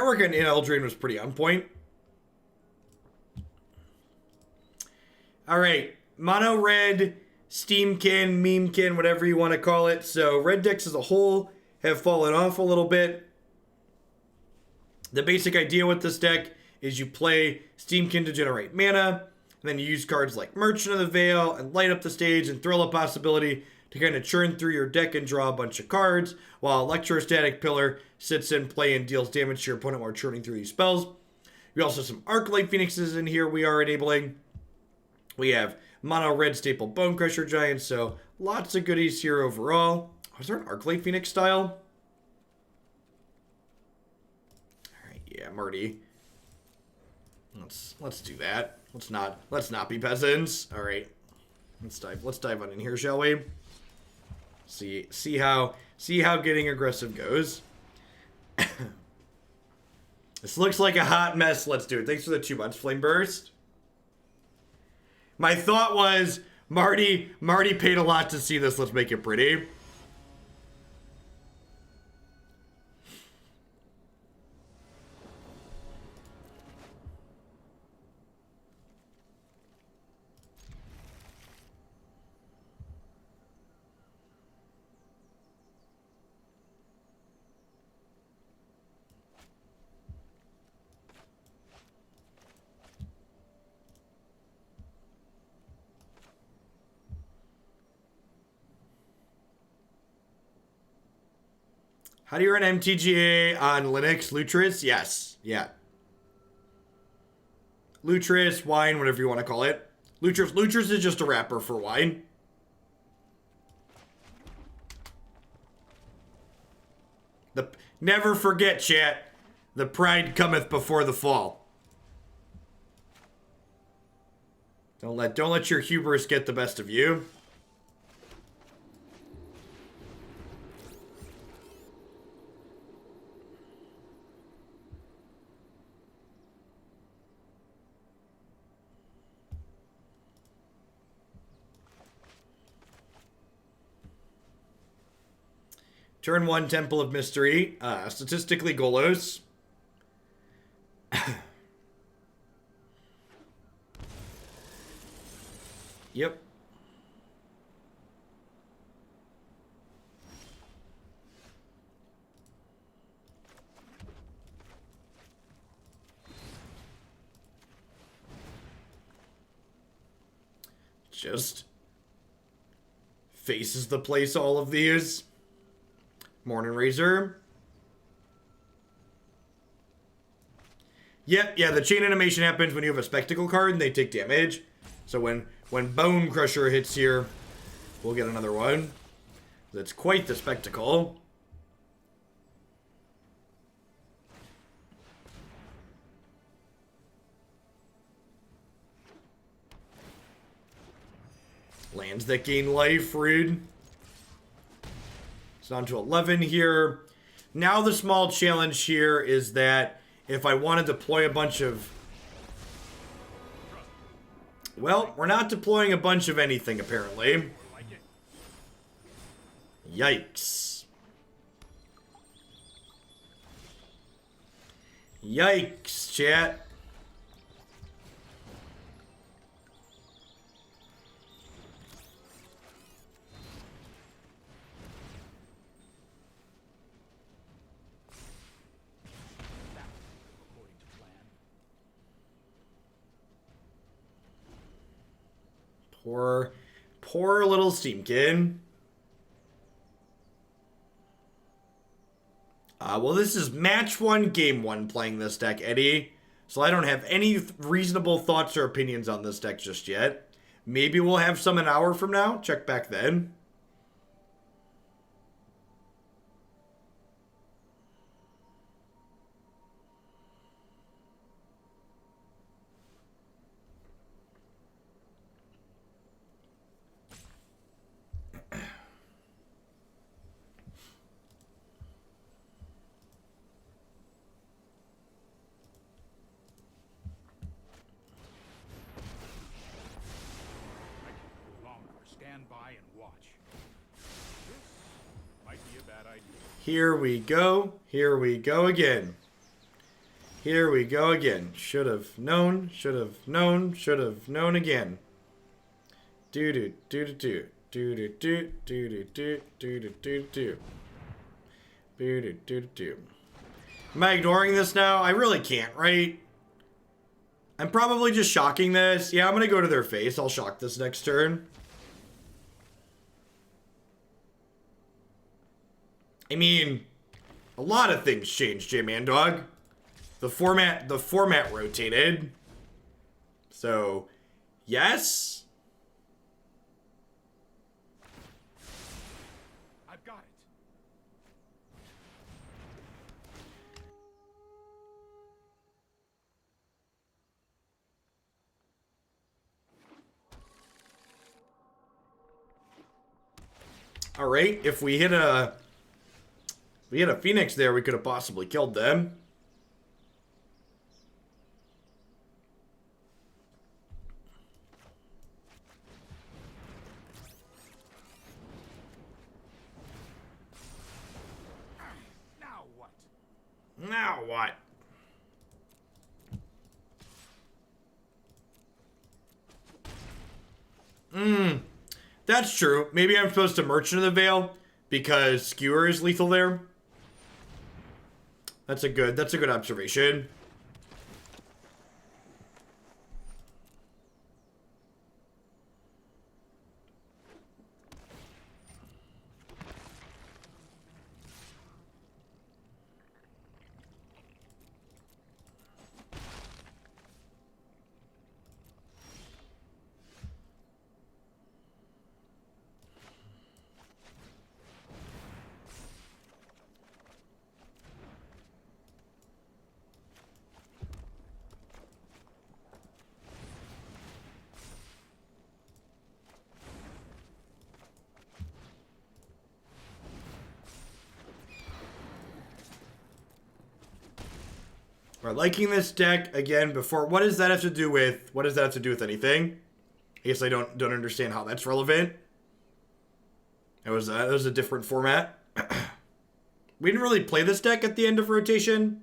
artwork on Eldraine was pretty on point. Alright, mono red, Steam-Kin, Memekin, whatever you want to call it. So red decks as a whole have fallen off a little bit. The basic idea with this deck is you play Steam-Kin to generate mana, and then you use cards like Merchant of the Veil and light up the stage and Thrill of Possibility to kind of churn through your deck and draw a bunch of cards, while Electrostatic Pillar sits in play and deals damage to your opponent while churning through these spells. We also have some Arclight Phoenixes in here we are enabling. We have mono red staple Bonecrusher Giant, so lots of goodies here overall. Was there an Arclight Phoenix style? Alright, yeah, Marty. Let's do that. Let's not be peasants. Alright. Let's dive on in here, shall we? See how getting aggressive goes. This looks like a hot mess. Let's do it. Thanks for the 2 months, Flame Burst. My thought was, Marty paid a lot to see this. Let's make it pretty. How do you run MTGA on Linux? Lutris? Yes. Yeah. Lutris, wine, whatever you want to call it. Lutris is just a wrapper for wine. Never forget, chat. The pride cometh before the fall. Don't let your hubris get the best of you. Turn 1, Temple of Mystery. Statistically, Golos. Yep. Just faces the place all of these. Morning Razor. Yep, yeah, the chain animation happens when you have a spectacle card and they take damage. So when Bonecrusher hits here, we'll get another one. That's quite the spectacle. Lands that gain life, rude. It's down to 11 here. Now the small challenge here is that if I want to deploy a bunch of... Well, we're not deploying a bunch of anything, apparently. Yikes. Yikes, chat. Poor little Steam-Kin. Well, this is match 1, game 1 playing this deck, Eddie. So I don't have any reasonable thoughts or opinions on this deck just yet. Maybe we'll have some an hour from now. Check back then. Here we go. Here we go again. Here we go again. Should have known, should have known, should have known again. Do do do do do do do do do do do do do do do do do. Am I ignoring this now? I really can't, right? I'm probably just shocking this. Yeah, I'm gonna go to their face. I'll shock this next turn. I mean, a lot of things changed, J-Man-Dog. The format rotated. So, yes. I've got it. All right, if we hit a Phoenix there, we could have possibly killed them. Now what? Now what? That's true. Maybe I'm supposed to Merchant of the Veil because Skewer is lethal there. That's a good observation. We're liking this deck again before. What does that have to do with? What does that have to do with anything? I guess I don't understand how that's relevant. That was a different format. We didn't really play this deck at the end of rotation.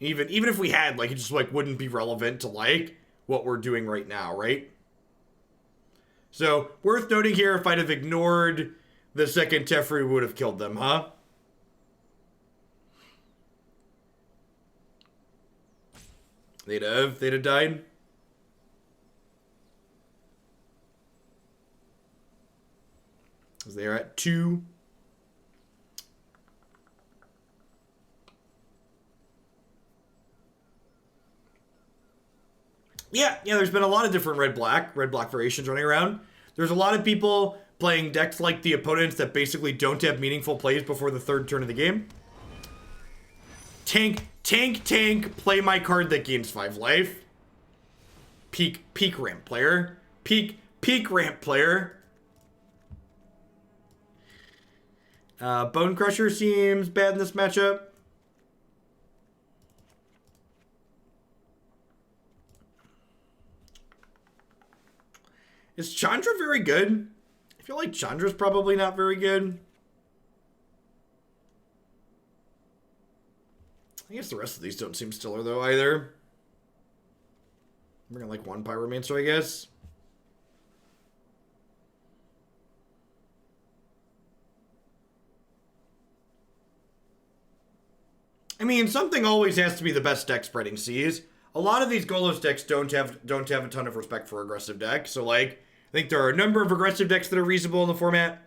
Even if we had, like, it just like wouldn't be relevant to like what we're doing right now, right? So worth noting here, if I'd have ignored the second Teferi, we would have killed them, huh? They'd have died. Because they are at 2. Yeah, there's been a lot of different red-black variations running around. There's a lot of people playing decks like the opponents that basically don't have meaningful plays before the third turn of the game. Tank, play my card that gains 5 life. Peak ramp player. Peak ramp player. Bonecrusher seems bad in this matchup. Is Chandra very good? I feel like Chandra's probably not very good. I guess the rest of these don't seem stellar, though, either. We're gonna like 1 Pyromancer, I guess. I mean, something always has to be the best deck spreading seas. A lot of these Golos decks don't have a ton of respect for aggressive decks. So, like, I think there are a number of aggressive decks that are reasonable in the format.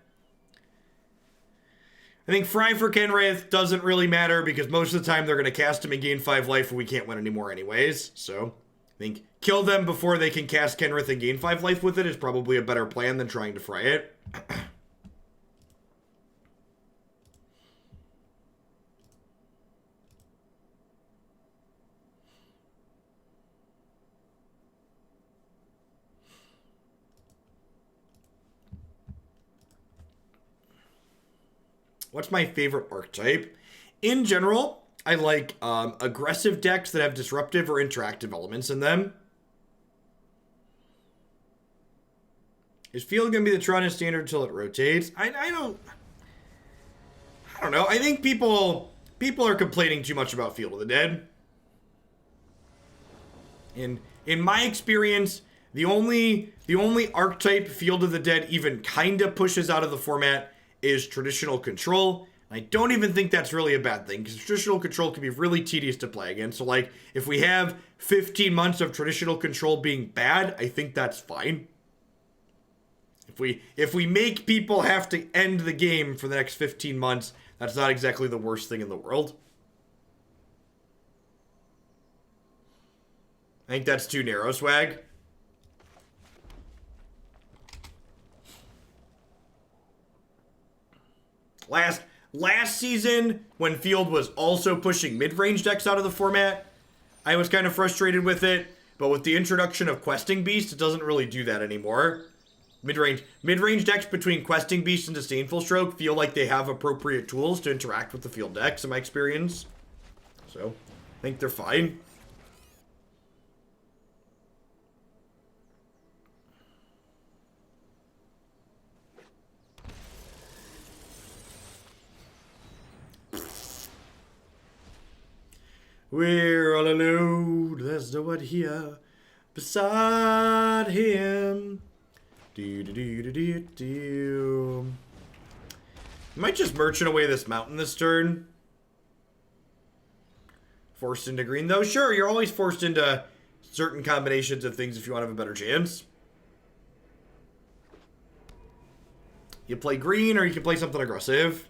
I think Fry for Kenrith doesn't really matter because most of the time they're going to cast him and gain 5 life and we can't win anymore anyways. So, I think kill them before they can cast Kenrith and gain 5 life with it is probably a better plan than trying to fry it. What's my favorite archetype? In general, I like aggressive decks that have disruptive or interactive elements in them. Is Field going to be the Toronto standard until it rotates? I don't know. I think people people are complaining too much about Field of the Dead. In my experience, the only archetype Field of the Dead even kinda pushes out of the format is traditional control. I don't even think that's really a bad thing, because traditional control can be really tedious to play against. So, like, if we have 15 months of traditional control being bad, I think that's fine. If we make people have to end the game for the next 15 months, that's not exactly the worst thing in the world. I think that's too narrow, Swag. Last season, when Field was also pushing mid-range decks out of the format, I was kind of frustrated with it, but with the introduction of Questing Beast, it doesn't really do that anymore. Mid-range decks between Questing Beast and Disdainful Stroke feel like they have appropriate tools to interact with the Field decks, in my experience. So, I think they're fine. We're all alone, there's no one here beside him. Might just merchant away this mountain this turn. Forced into green, though. Sure, you're always forced into certain combinations of things if you want to have a better chance. You play green, or you can play something aggressive.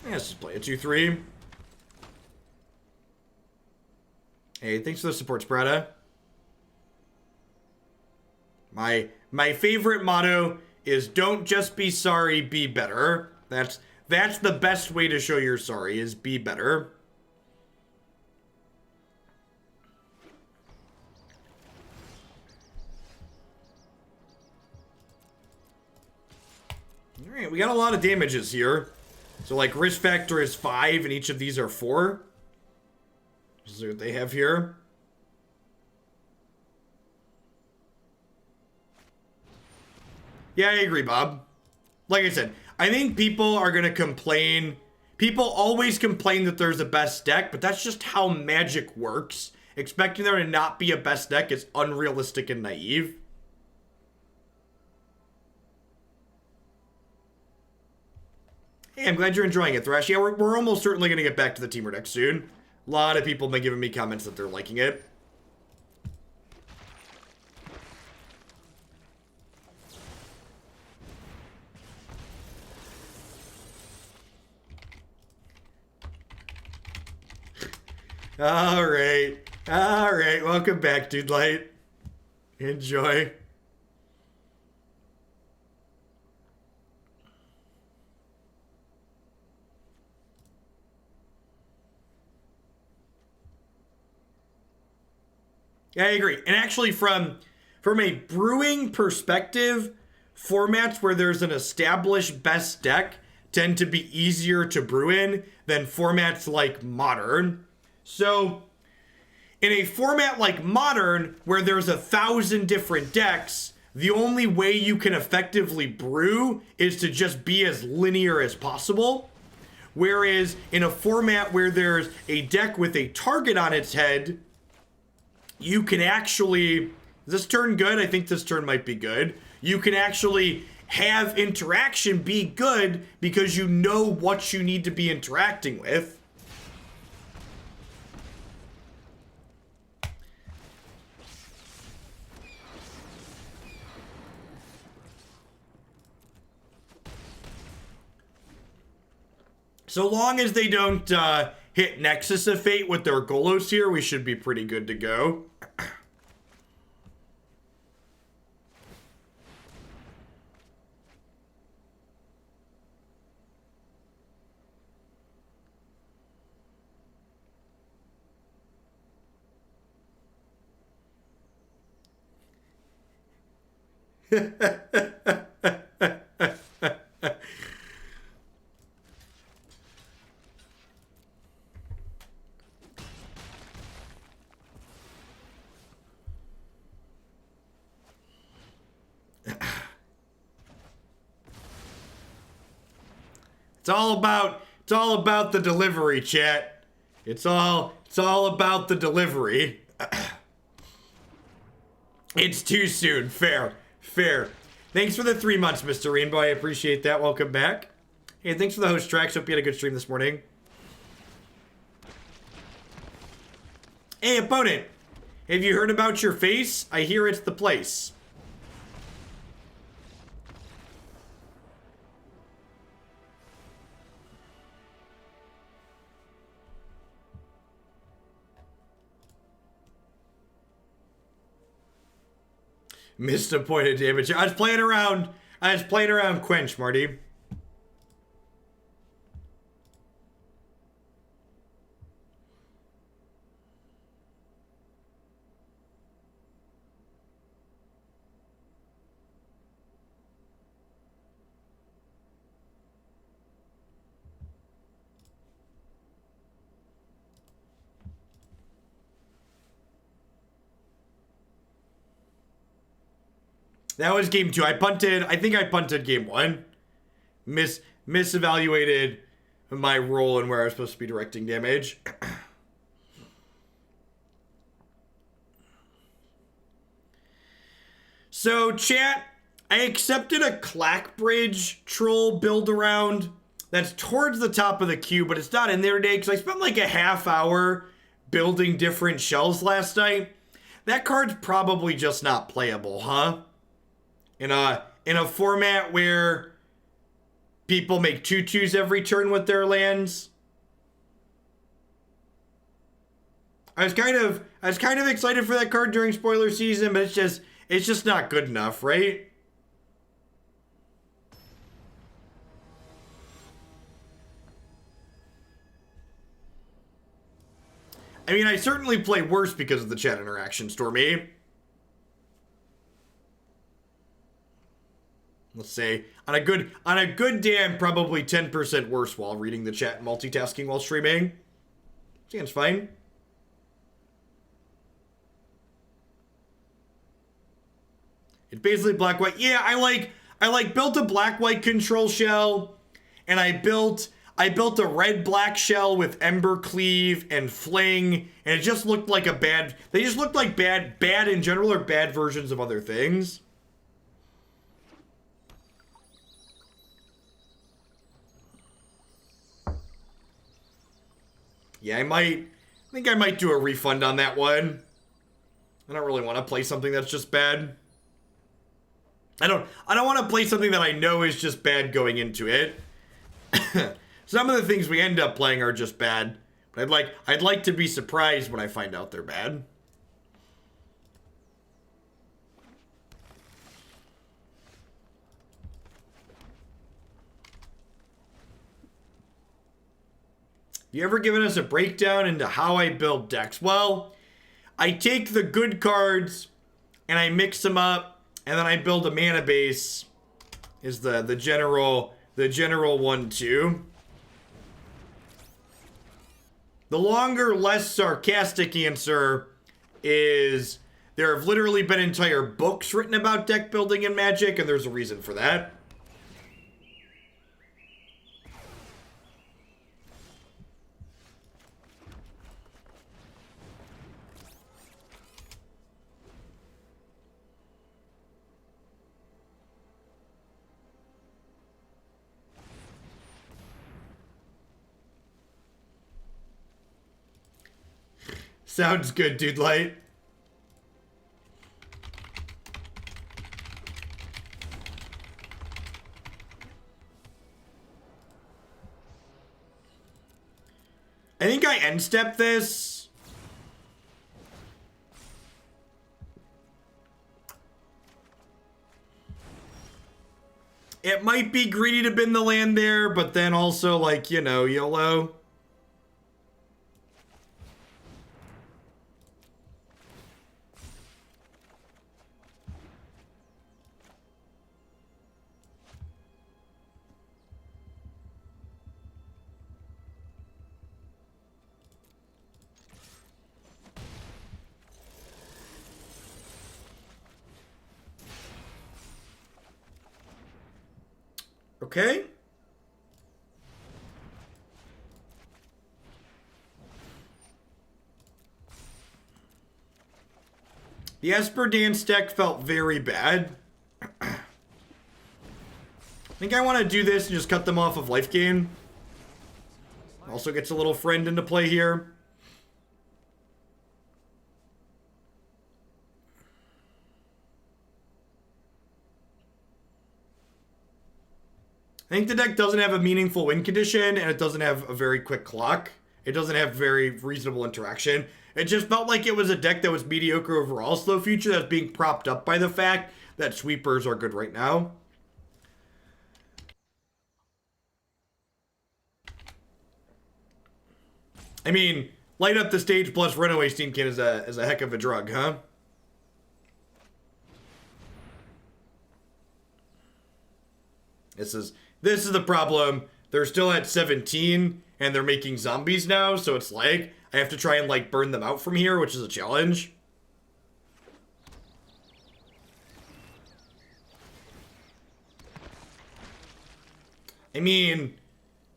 Let's just play a 2-3. Hey, thanks for the support, Sprata. My favorite motto is don't just be sorry, be better. That's the best way to show you're sorry, is be better. Alright, we got a lot of damages here. So, like, risk factor is 5, and each of these are 4. This is what they have here. Yeah, I agree, Bob. Like I said, I think people are going to complain. People always complain that there's a best deck, but that's just how Magic works. Expecting there to not be a best deck is unrealistic and naive. Hey, I'm glad you're enjoying it, Thresh. Yeah, we're almost certainly going to get back to the Teamer deck soon. A lot of people have been giving me comments that they're liking it. Alright. Alright, welcome back, Dude Light. Enjoy. Yeah, I agree. And actually, from a brewing perspective, formats where there's an established best deck tend to be easier to brew in than formats like Modern. So, in a format like Modern, where there's 1,000 different decks, the only way you can effectively brew is to just be as linear as possible. Whereas, in a format where there's a deck with a target on its head, you can actually, is this turn good? I think this turn might be good. You can actually have interaction be good because you know what you need to be interacting with. So long as they don't hit Nexus of Fate with their Golos here, we should be pretty good to go. It's all about the delivery, chat. It's all about the delivery. It's too soon. Fair. Thanks for the 3 months, Mr. Rainbow. I appreciate that. Welcome back. Hey, thanks for the host tracks. Hope you had a good stream this morning. Hey, opponent. Have you heard about your face? I hear it's the place. Missed a point of damage. I was playing around Quench, Marty. That was game 2. I think I punted game 1. Misevaluated my role and where I was supposed to be directing damage. So, chat, I accepted a Clackbridge Troll build around that's towards the top of the queue, but it's not in there today because I spent like a half hour building different shells last night. That card's probably just not playable, huh? In a format where people make 2/2s every turn with their lands. I was kind of excited for that card during spoiler season, but it's just not good enough, right? I mean, I certainly play worse because of the chat interaction, Stormy. Let's say on a good day, I'm probably 10% worse while reading the chat and multitasking while streaming. Seems fine. It's basically black-white. Yeah, I built a black-white control shell, and I built a red-black shell with Ember Cleave and Fling, and it just looked like they just looked like bad in general, or bad versions of other things. Yeah, I think I might do a refund on that one. I don't really want to play something that's just bad. I don't want to play something that I know is just bad going into it. Some of the things we end up playing are just bad, but I'd like to be surprised when I find out they're bad. You ever given us a breakdown into how I build decks? Well, I take the good cards and I mix them up, and then I build a mana base. Is the general 1-2. The longer, less sarcastic answer is there have literally been entire books written about deck building in Magic, and there's a reason for that. Sounds good, dude light. I think I end step this. It might be greedy to bin the land there, but then also, like, you know, YOLO. Okay. The Esper Dance deck felt very bad. I think I want to do this and just cut them off of life gain. Also gets a little friend into play here. I think the deck doesn't have a meaningful win condition, and it doesn't have a very quick clock. It doesn't have very reasonable interaction. It just felt like it was a deck that was mediocre overall slow future that's being propped up by the fact that sweepers are good right now. I mean, light up the stage plus Runaway Steam-Kin is a heck of a drug, huh? This is the problem. They're still at 17 and they're making zombies now, so it's like I have to try and like burn them out from here, which is a challenge. I mean,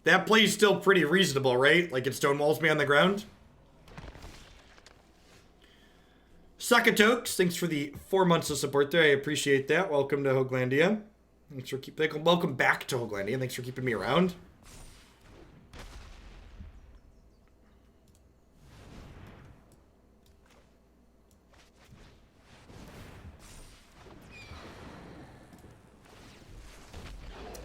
that play's still pretty reasonable, right? Like it stonewalls me on the ground. Suckatokes, thanks for the 4 months of support there. I appreciate that. Welcome to Hoaglandia. Thanks for welcome back to Hoaglandia. Thanks for keeping me around.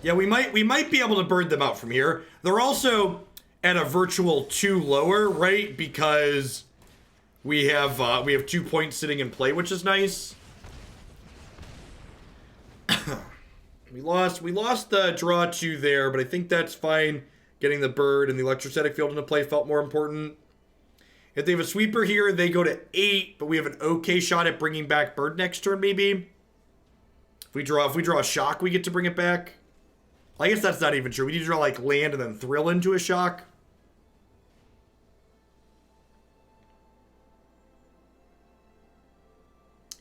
Yeah, we might be able to bird them out from here. They're also at a virtual 2 lower, right? Because we have 2 points sitting in play, which is nice. We lost the draw 2 there, but I think that's fine. Getting the bird and the electrostatic field into play felt more important. If they have a sweeper here, they go to 8, but we have an okay shot at bringing back bird next turn, maybe. If we draw a shock, we get to bring it back. I guess that's not even true. We need to draw like land and then thrill into a shock.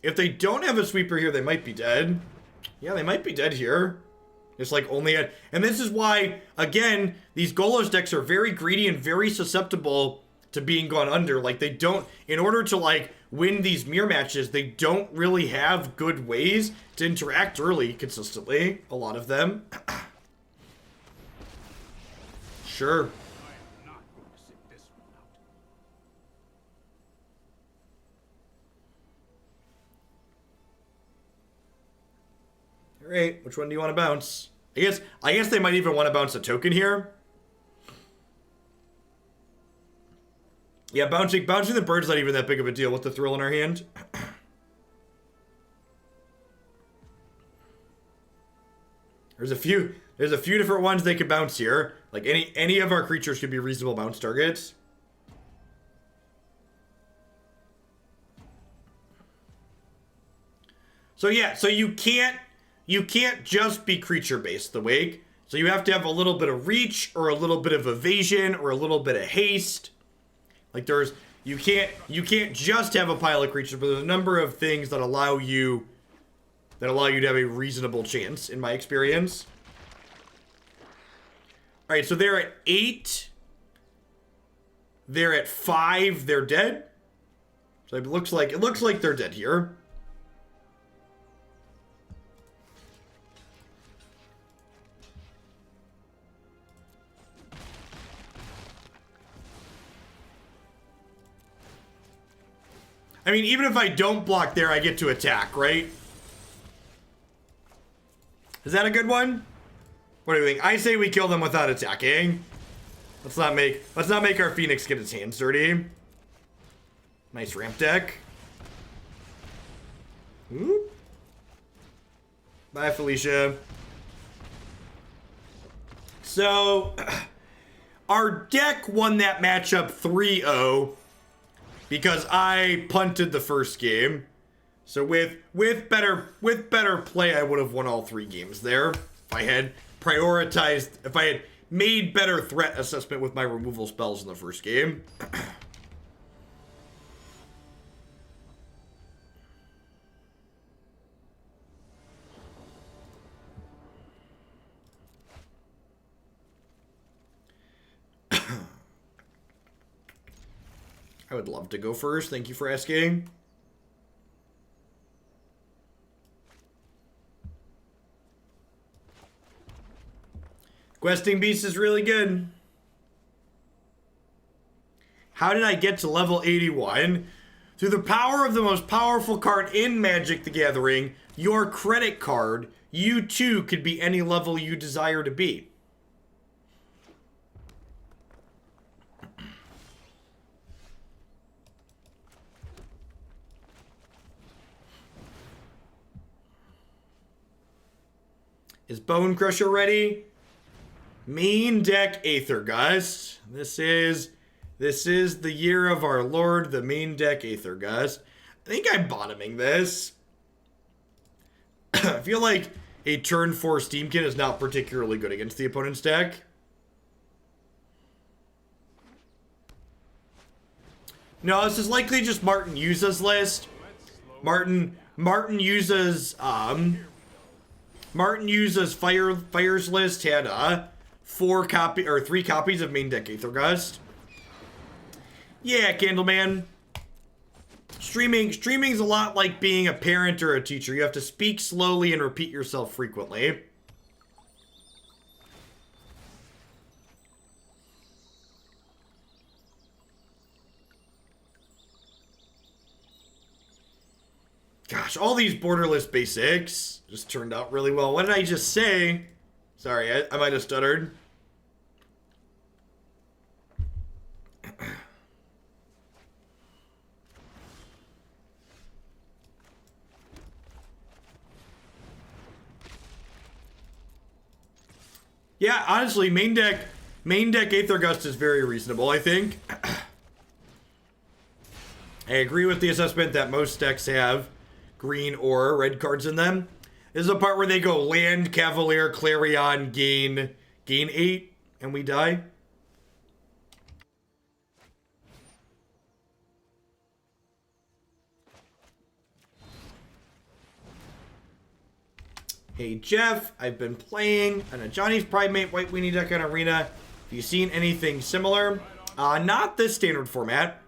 If they don't have a sweeper here, they might be dead. Yeah, they might be dead here. It's like only at... And this is why, again, these Golos decks are very greedy and very susceptible to being gone under. Like, they don't... In order to, like, win these mirror matches, they don't really have good ways to interact early consistently. A lot of them. Sure. I am not going to sit this one out. Alright, which one do you want to bounce? I guess they might even want to bounce a token here. Yeah, bouncing the bird's not even that big of a deal with the thrill in our hand. There's a few different ones they could bounce here. Like any of our creatures could be reasonable bounce targets. So yeah, so you can't just be creature based the wake. So you have to have a little bit of reach or a little bit of evasion or a little bit of haste. Like you can't just have a pile of creatures, but there's a number of things that allow you to have a reasonable chance, in my experience. All right, so they're at 8. They're at 5. They're dead. So it looks like they're dead here. I mean, even if I don't block there, I get to attack, right? Is that a good one? What do you think? I say we kill them without attacking. Let's not make our Phoenix get its hands dirty. Nice ramp deck. Oop. Bye, Felicia. So, our deck won that matchup 3-0 because I punted the first game. So with better play, I would have won all 3 games there. If I had made better threat assessment with my removal spells in the first game. I would love to go first. Thank you for asking. Questing Beast is really good. How did I get to level 81? Through the power of the most powerful card in Magic the Gathering, your credit card, you too could be any level you desire to be. Is Bonecrusher ready? Main deck Aether Gust. This is the year of our Lord, the main deck Aether Gust. I think I'm bottoming this. I feel like a turn 4 Steam-Kin is not particularly good against the opponent's deck. No, this is likely just Martin Yuza's list. Martin Yuza's Fire's list had 3 copies of main deck Aether Gust. Yeah, Candleman. Streaming's a lot like being a parent or a teacher. You have to speak slowly and repeat yourself frequently. Gosh, all these borderless basics just turned out really well. What did I just say? Sorry, I might have stuttered. Yeah, honestly, main deck Aether Gust is very reasonable, I think. I agree with the assessment that most decks have green or red cards in them. This is a part where they go land, Cavalier, Clarion, gain 8, and we die. Hey Jeff, I've been playing on a Johnny's Primate White Weenie deck on Arena. Have you seen anything similar? Not this standard format.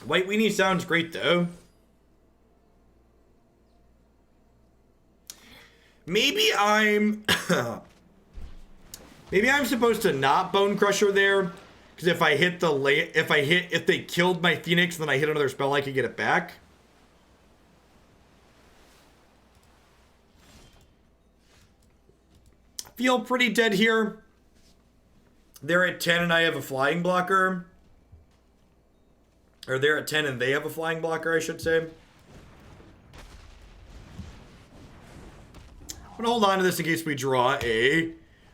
White Weenie sounds great though. Maybe I'm supposed to not Bonecrusher there, because if they killed my Phoenix, then I hit another spell, I could get it back. Feel pretty dead here. They're at 10 and I have a flying blocker. Or they're at 10 and they have a flying blocker, I should say. I'm gonna hold on to this in case we draw a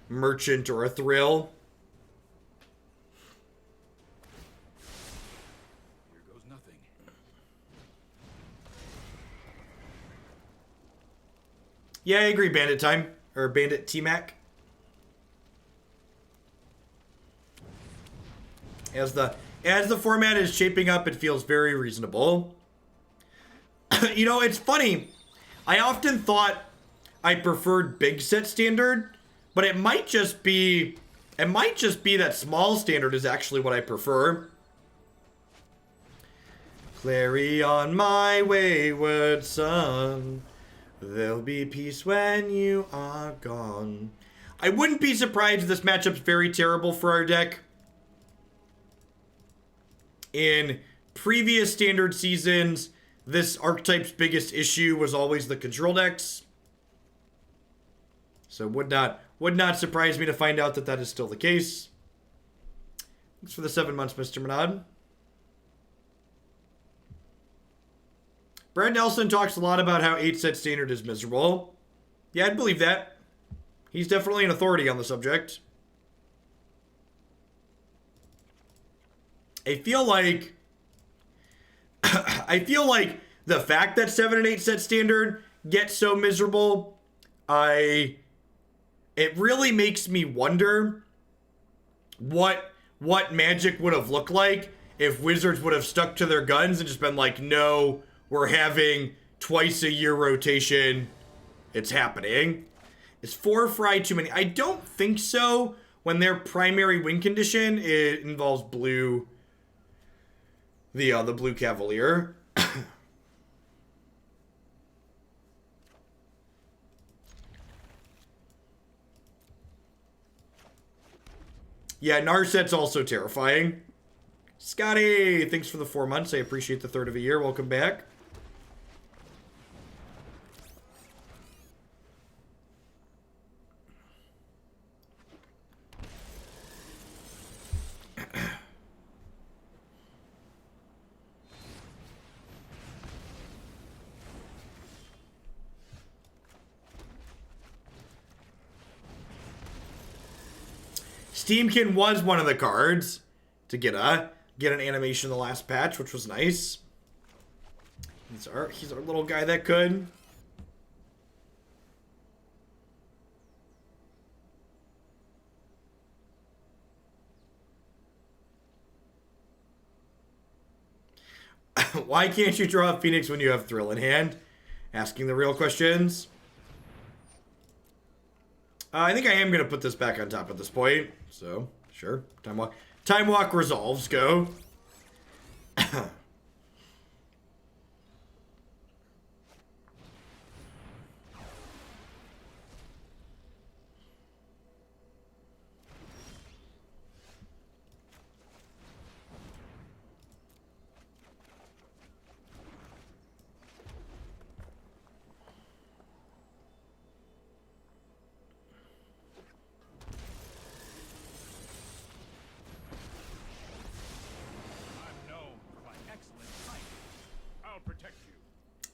Merchant or a Thrill. Here goes nothing. Yeah, I agree, Bandit time. Or Bandit T-Mac. As the format is shaping up, it feels very reasonable. You know, it's funny. I often thought I preferred big set standard, but it might just be that small standard is actually what I prefer. Clarion, my wayward son, there'll be peace when you are gone. I wouldn't be surprised if this matchup's very terrible for our deck. In previous standard seasons, this archetype's biggest issue was always the control decks. So would not surprise me to find out that that is still the case. Thanks for the 7 months, Mr. Manad. Brad Nelson talks a lot about how 8-set standard is miserable. Yeah, I'd believe that. He's definitely an authority on the subject. I feel like the fact that 7 and 8 set standard gets so miserable, it really makes me wonder what Magic would have looked like if Wizards would have stuck to their guns and just been like, no, we're having twice a year rotation. It's happening. Is 4 Fry too many? I don't think so. When their primary win condition, it involves blue. The Blue Cavalier. Yeah, Narset's also terrifying. Scotty, thanks for the 4 months. I appreciate the third of a year. Welcome back. Steam-Kin was one of the cards to get an animation in the last patch, which was nice. He's our little guy that could. Why can't you draw a Phoenix when you have Thrill in hand? Asking the real questions. I think I am going to put this back on top at this point. So, sure. Time walk resolves. Go.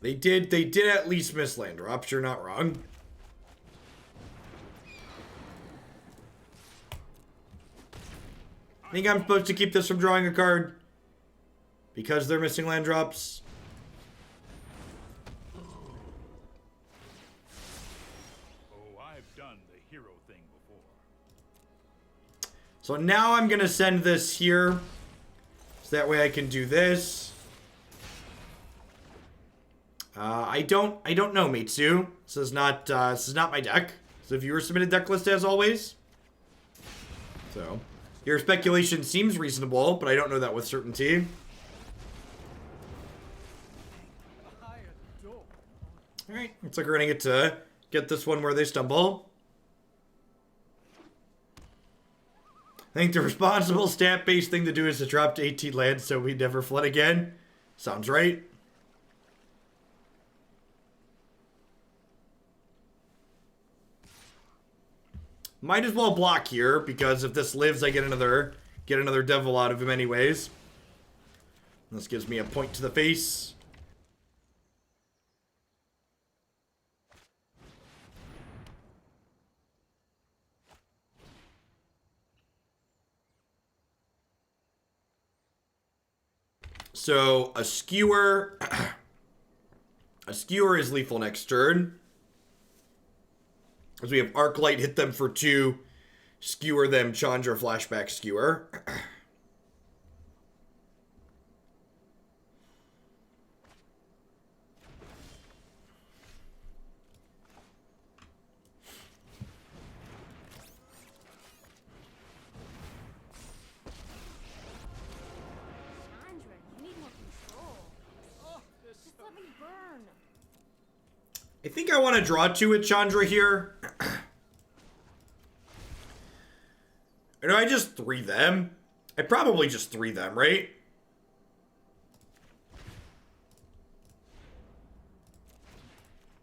They did at least miss land drops, you're not wrong. I think I'm supposed to keep this from drawing a card because they're missing land drops. Oh, I've done the hero thing before. So now I'm gonna send this here. So that way I can do this. I don't know, Mitsu. This is not my deck. So viewer submitted deck list as always. So your speculation seems reasonable, but I don't know that with certainty. Alright, looks like we're gonna get this one where they stumble. I think the responsible stat-based thing to do is to drop to 18 lands so we never flood again. Sounds right. Might as well block here, because if this lives, I get another devil out of him anyways. This gives me a point to the face. So, a Skewer... a Skewer is lethal next turn. As we have Arclight hit them for 2, Skewer them, Chandra, flashback, Skewer. Chandra, you need more control. Oh, just let me burn. I think I want to draw 2 with Chandra here. Or do I just 3 them? I probably just 3 them, right?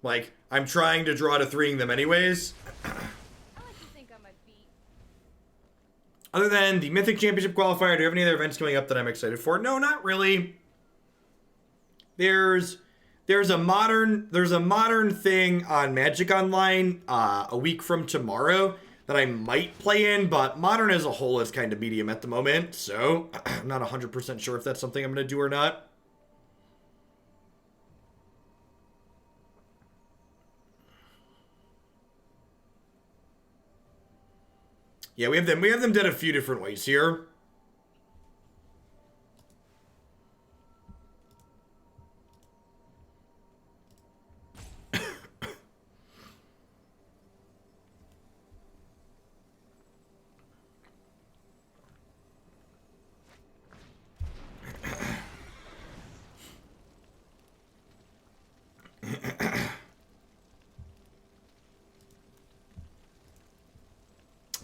Like, I'm trying to draw to 3ing them anyways. I like to think on my feet. Other than the Mythic Championship qualifier, do you have any other events coming up that I'm excited for? No, not really. There's a modern thing on Magic Online a week from tomorrow that I might play in, but Modern as a whole is kind of medium at the moment, so I'm not 100% sure if that's something I'm going to do or not. Yeah, we have them done a few different ways here.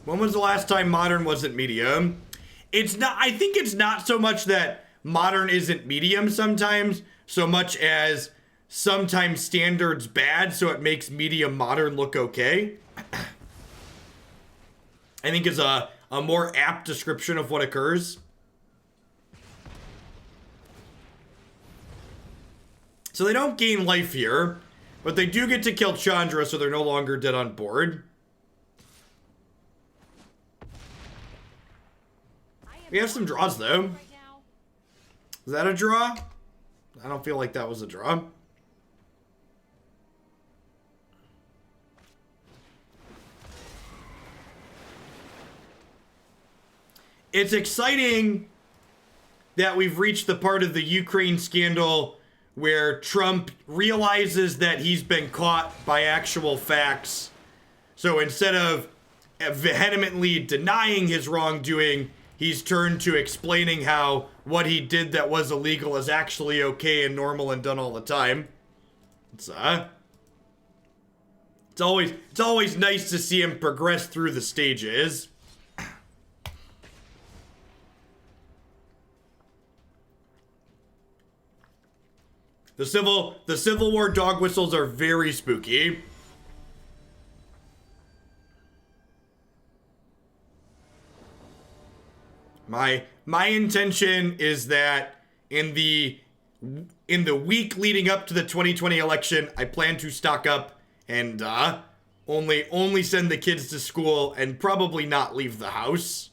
When was the last time Modern wasn't medium? It's not, I think it's not so much that Modern isn't medium sometimes, so much as sometimes Standard's bad, so it makes medium Modern look okay. I think is a more apt description of what occurs. So they don't gain life here, but they do get to kill Chandra, so they're no longer dead on board. We have some draws, though. Is that a draw? I don't feel like that was a draw. It's exciting that we've reached the part of the Ukraine scandal where Trump realizes that he's been caught by actual facts. So instead of vehemently denying his wrongdoing, he's turned to explaining how what he did that was illegal is actually okay and normal and done all the time. It's always nice to see him progress through the stages. The Civil War dog whistles are very spooky. My intention is that in the week leading up to the 2020 election, I plan to stock up and only send the kids to school and probably not leave the house.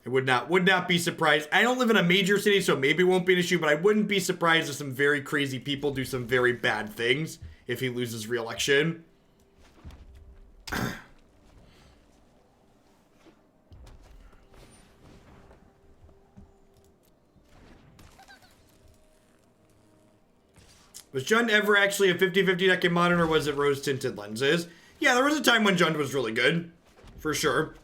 I would not be surprised. I don't live in a major city, so maybe it won't be an issue, but I wouldn't be surprised if some very crazy people do some very bad things if he loses re-election. Was Jund ever actually a 50-50 deck in Modern, or was it rose-tinted lenses? Yeah, there was a time when Jund was really good. For sure.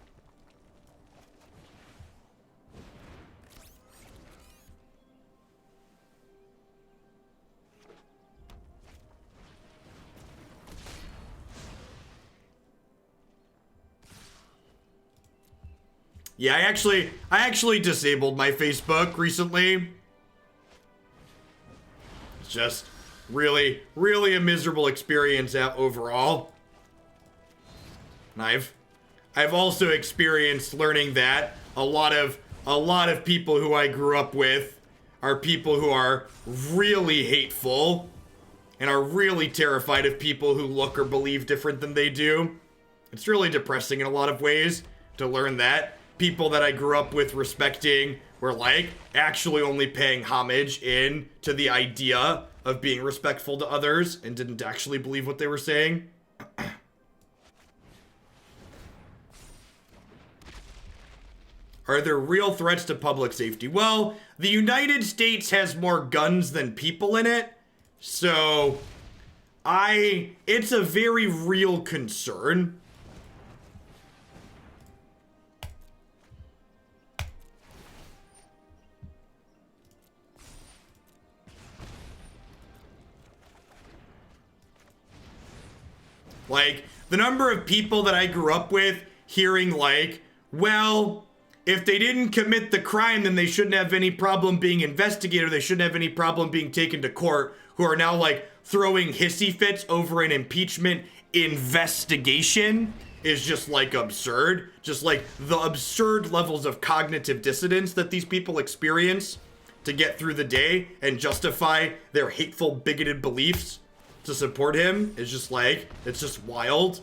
Yeah, I actually disabled my Facebook recently. It's just really a miserable experience overall. And I've also experienced learning that a lot of people who I grew up with are people who are really hateful and are really terrified of people who look or believe different than they do. It's really depressing in a lot of ways to learn that. People that I grew up with respecting were like actually only paying homage to the idea of being respectful to others and didn't actually believe what they were saying. Are there real threats to public safety? Well, the United States has more guns than people in it, so it's a very real concern. Like, the number of people that I grew up with hearing like, well, if they didn't commit the crime, then they shouldn't have any problem being investigated, or they shouldn't have any problem being taken to court, who are now like throwing hissy fits over an impeachment investigation is just like absurd. Just like the absurd levels of cognitive dissonance that these people experience to get through the day and justify their hateful, bigoted beliefs to support him is just like, it's just wild.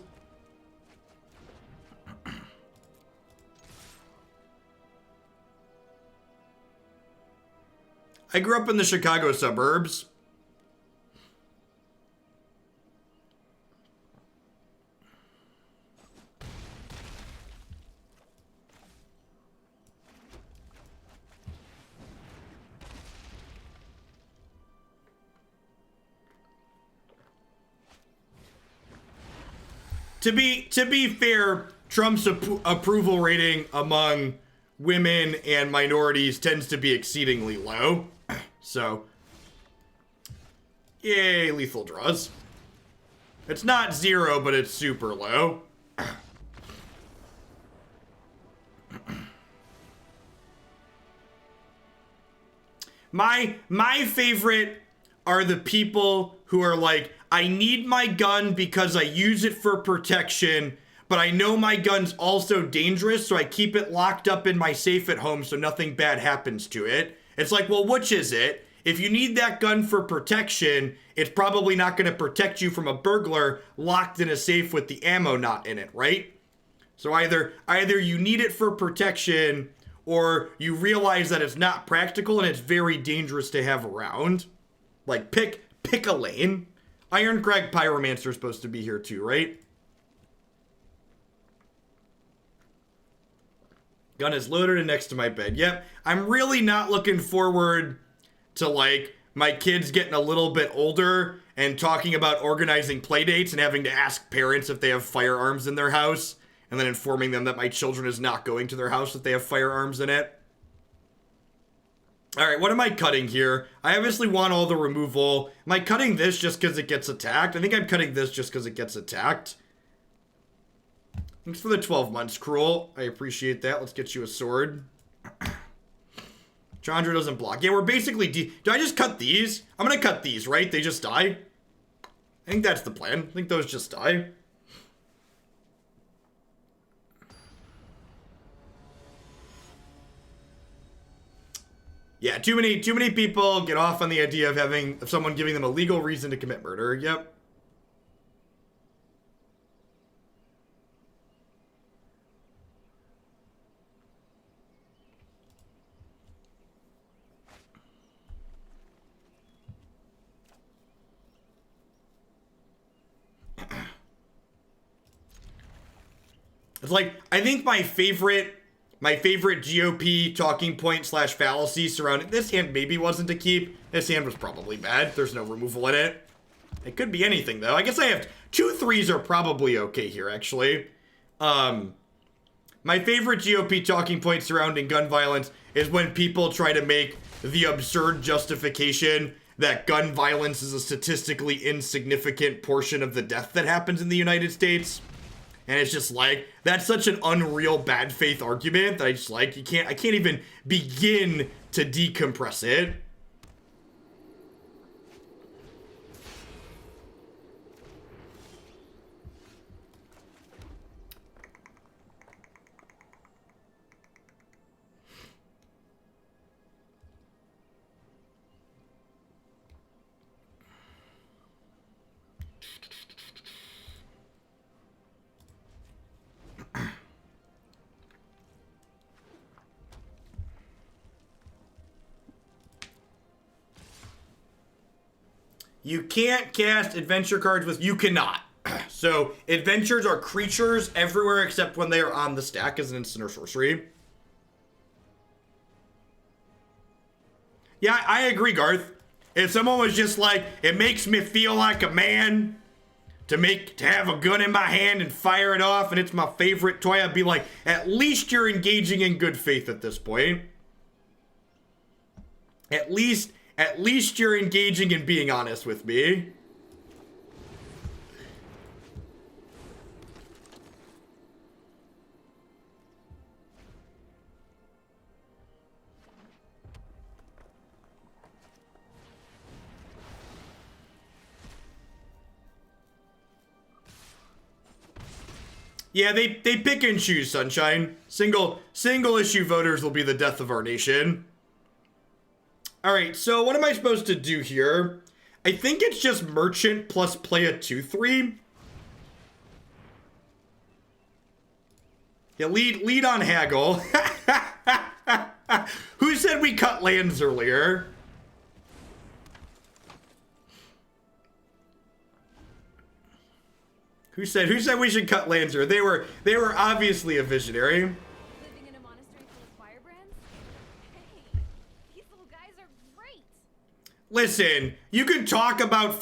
I grew up in the Chicago suburbs. To be fair, Trump's approval rating among women and minorities tends to be exceedingly low. So, yay, lethal draws. It's not zero, but it's super low. My favorite are the people who are like, I need my gun because I use it for protection, but I know my gun's also dangerous, so I keep it locked up in my safe at home so nothing bad happens to it. It's like, well, which is it? If you need that gun for protection, it's probably not going to protect you from a burglar locked in a safe with the ammo not in it, right? So either you need it for protection, or you realize that it's not practical and it's very dangerous to have around. Like, pick a lane. Irencrag Pyromancer is supposed to be here too, right? Gun is loaded and next to my bed. Yep. I'm really not looking forward to, like, my kids getting a little bit older and talking about organizing play dates and having to ask parents if they have firearms in their house, and then informing them that my children is not going to their house if they have firearms in it. All right, what am I cutting here? I obviously want all the removal. Am I cutting this just because it gets attacked? I think I'm cutting this just because it gets attacked. Thanks for the 12 months, Cruel. I appreciate that. Let's get you a sword. Chandra doesn't block. Yeah, we're basically... Do I just cut these? I'm going to cut these, right? They just die? I think that's the plan. I think those just die. Yeah, too many people get off on the idea of someone giving them a legal reason to commit murder. Yep. It's like, I think my favorite GOP talking point / fallacy surrounding this hand maybe wasn't to keep. This hand was probably bad. There's no removal in it. It could be anything though. I guess I have 2 3s are probably okay here actually. My favorite GOP talking point surrounding gun violence is when people try to make the absurd justification that gun violence is a statistically insignificant portion of the death that happens in the United States. And it's just like, that's such an unreal bad faith argument that I just like, I can't even begin to decompress it. You can't cast adventure cards with... You cannot. So, adventures are creatures everywhere except when they are on the stack as an instant or sorcery. Yeah, I agree, Garth. If someone was just like, it makes me feel like a man to have a gun in my hand and fire it off and it's my favorite toy, I'd be like, at least you're engaging in good faith at this point. At least you're engaging in being honest with me. Yeah, they pick and choose, Sunshine. Single issue voters will be the death of our nation. All right, so what am I supposed to do here? I think it's just merchant plus play a 2/3. Yeah, lead on haggle. Who said we cut lands earlier? Who said we should cut lands earlier? They were obviously a visionary. Living in a monastery full of firebrands? Hey, these little guys are great. Listen, you can talk about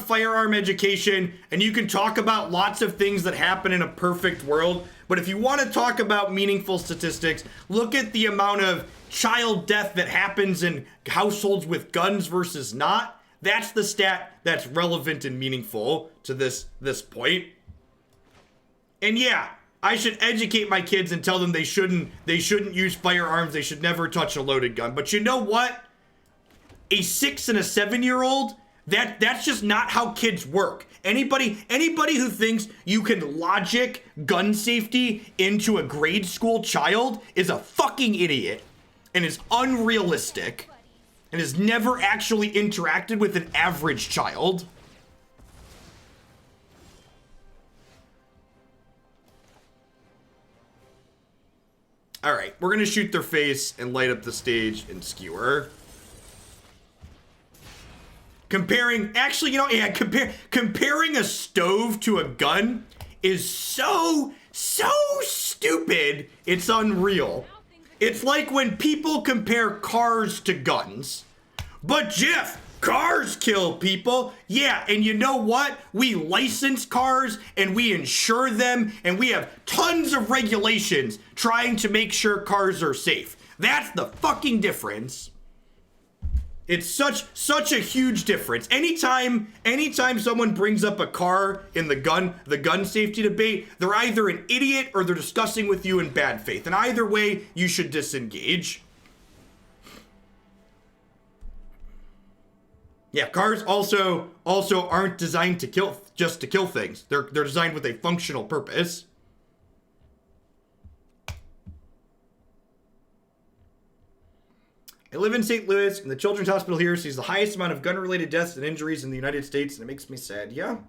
firearm education, and you can talk about lots of things that happen in a perfect world, but if you want to talk about meaningful statistics, look at the amount of child death that happens in households with guns versus not. That's the stat that's relevant and meaningful to this point. And yeah, I should educate my kids and tell them they shouldn't use firearms. They should never touch a loaded gun. But you know what? A 6 and a 7-year-old, that's just not how kids work. Anybody who thinks you can logic gun safety into a grade school child is a fucking idiot and is unrealistic and has never actually interacted with an average child. All right, we're gonna shoot their face and light up the stage and skewer. Comparing a stove to a gun is so stupid, it's unreal. It's like when people compare cars to guns. But Jeff, cars kill people. Yeah, and you know what? We license cars and we insure them and we have tons of regulations trying to make sure cars are safe. That's the fucking difference. It's such a huge difference. Anytime someone brings up a car in the gun safety debate, they're either an idiot or they're discussing with you in bad faith. And either way, you should disengage. Yeah, cars also aren't designed to kill things. They're designed with a functional purpose. I live in St. Louis, and the Children's Hospital here sees the highest amount of gun-related deaths and injuries in the United States, and it makes me sad. Yeah.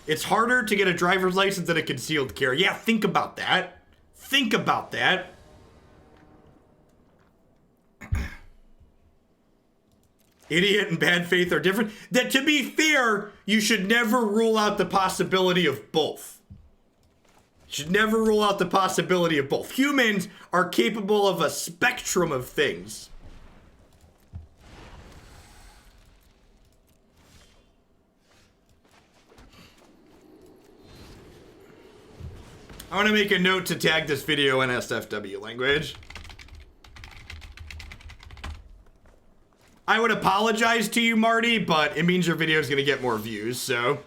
It's harder to get a driver's license than a concealed carry. Yeah, think about that. Idiot and bad faith are different. That, to be fair, you should never rule out the possibility of both. Humans are capable of a spectrum of things. I want to make a note to tag this video NSFW language. I would apologize to you, Marty, but it means your video is going to get more views, so.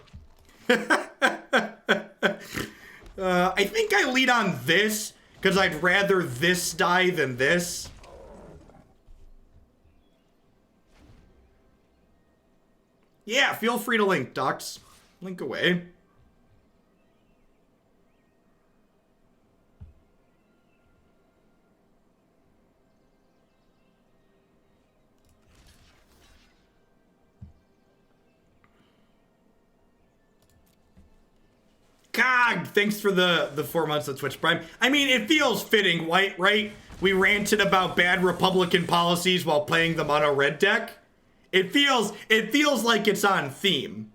I think I lead on this, because I'd rather this die than this. Yeah, feel free to link, Docs. Link away. God, thanks for the 4 months of Twitch Prime. I mean, it feels fitting, right? We ranted about bad Republican policies while playing the mono red deck. It feels like it's on theme.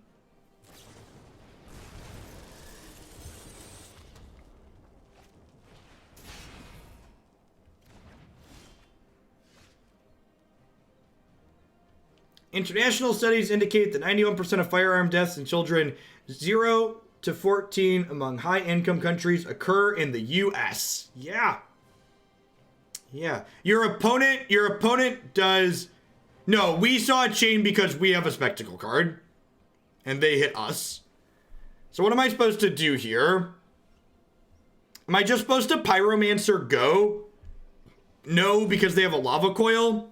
International studies indicate that 91% of firearm deaths in children 0 to 14 among high-income countries occur in the U.S. Yeah. Your opponent does... No, we saw a chain because we have a spectacle card. And they hit us. So what am I supposed to do here? Am I just supposed to Pyromancer go? No, because they have a Lava Coil.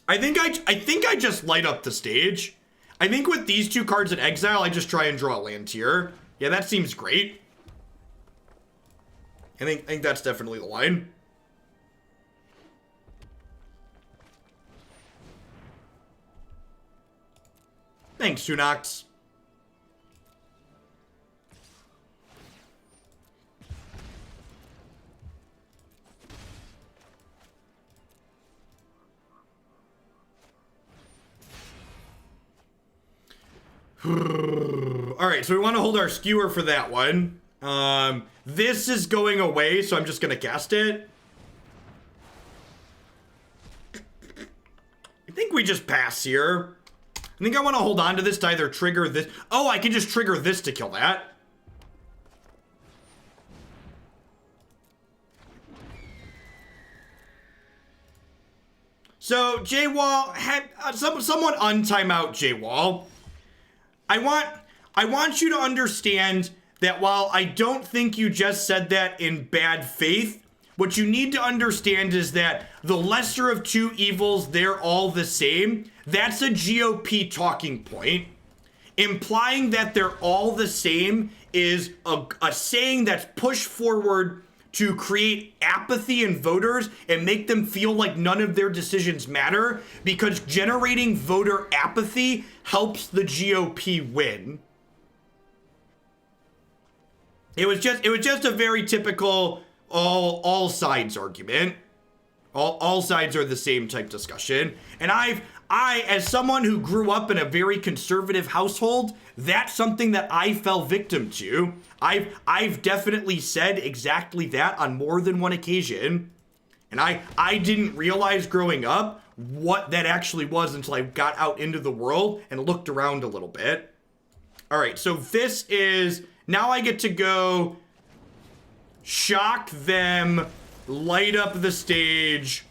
I think I just light up the stage. I think with these two cards in exile, I just try and draw a land here. Yeah, that seems great. I think that's definitely the line. Thanks, Sunox. Alright, so we want to hold our skewer for that one. This is going away, so I'm just going to cast it. I think we just pass here. I think I want to hold on to this to either trigger this. Oh, I can just trigger this to kill that. So, J-Wall, someone untimeout J-Wall. I I want you to understand that while I don't think you just said that in bad faith, what you need to understand is that the lesser of two evils, they're all the same. That's a GOP talking point. Implying that they're all the same is a saying that's pushed forward to create apathy in voters and make them feel like none of their decisions matter, because generating voter apathy helps the GOP win. It was just a very typical all sides argument. All sides are the same type discussion. And I, as someone who grew up in a very conservative household, that's something that I fell victim to. I've definitely said exactly that on more than one occasion. And I didn't realize growing up what that actually was until I got out into the world and looked around a little bit. All right, so this is, now I get to go shock them, light up the stage,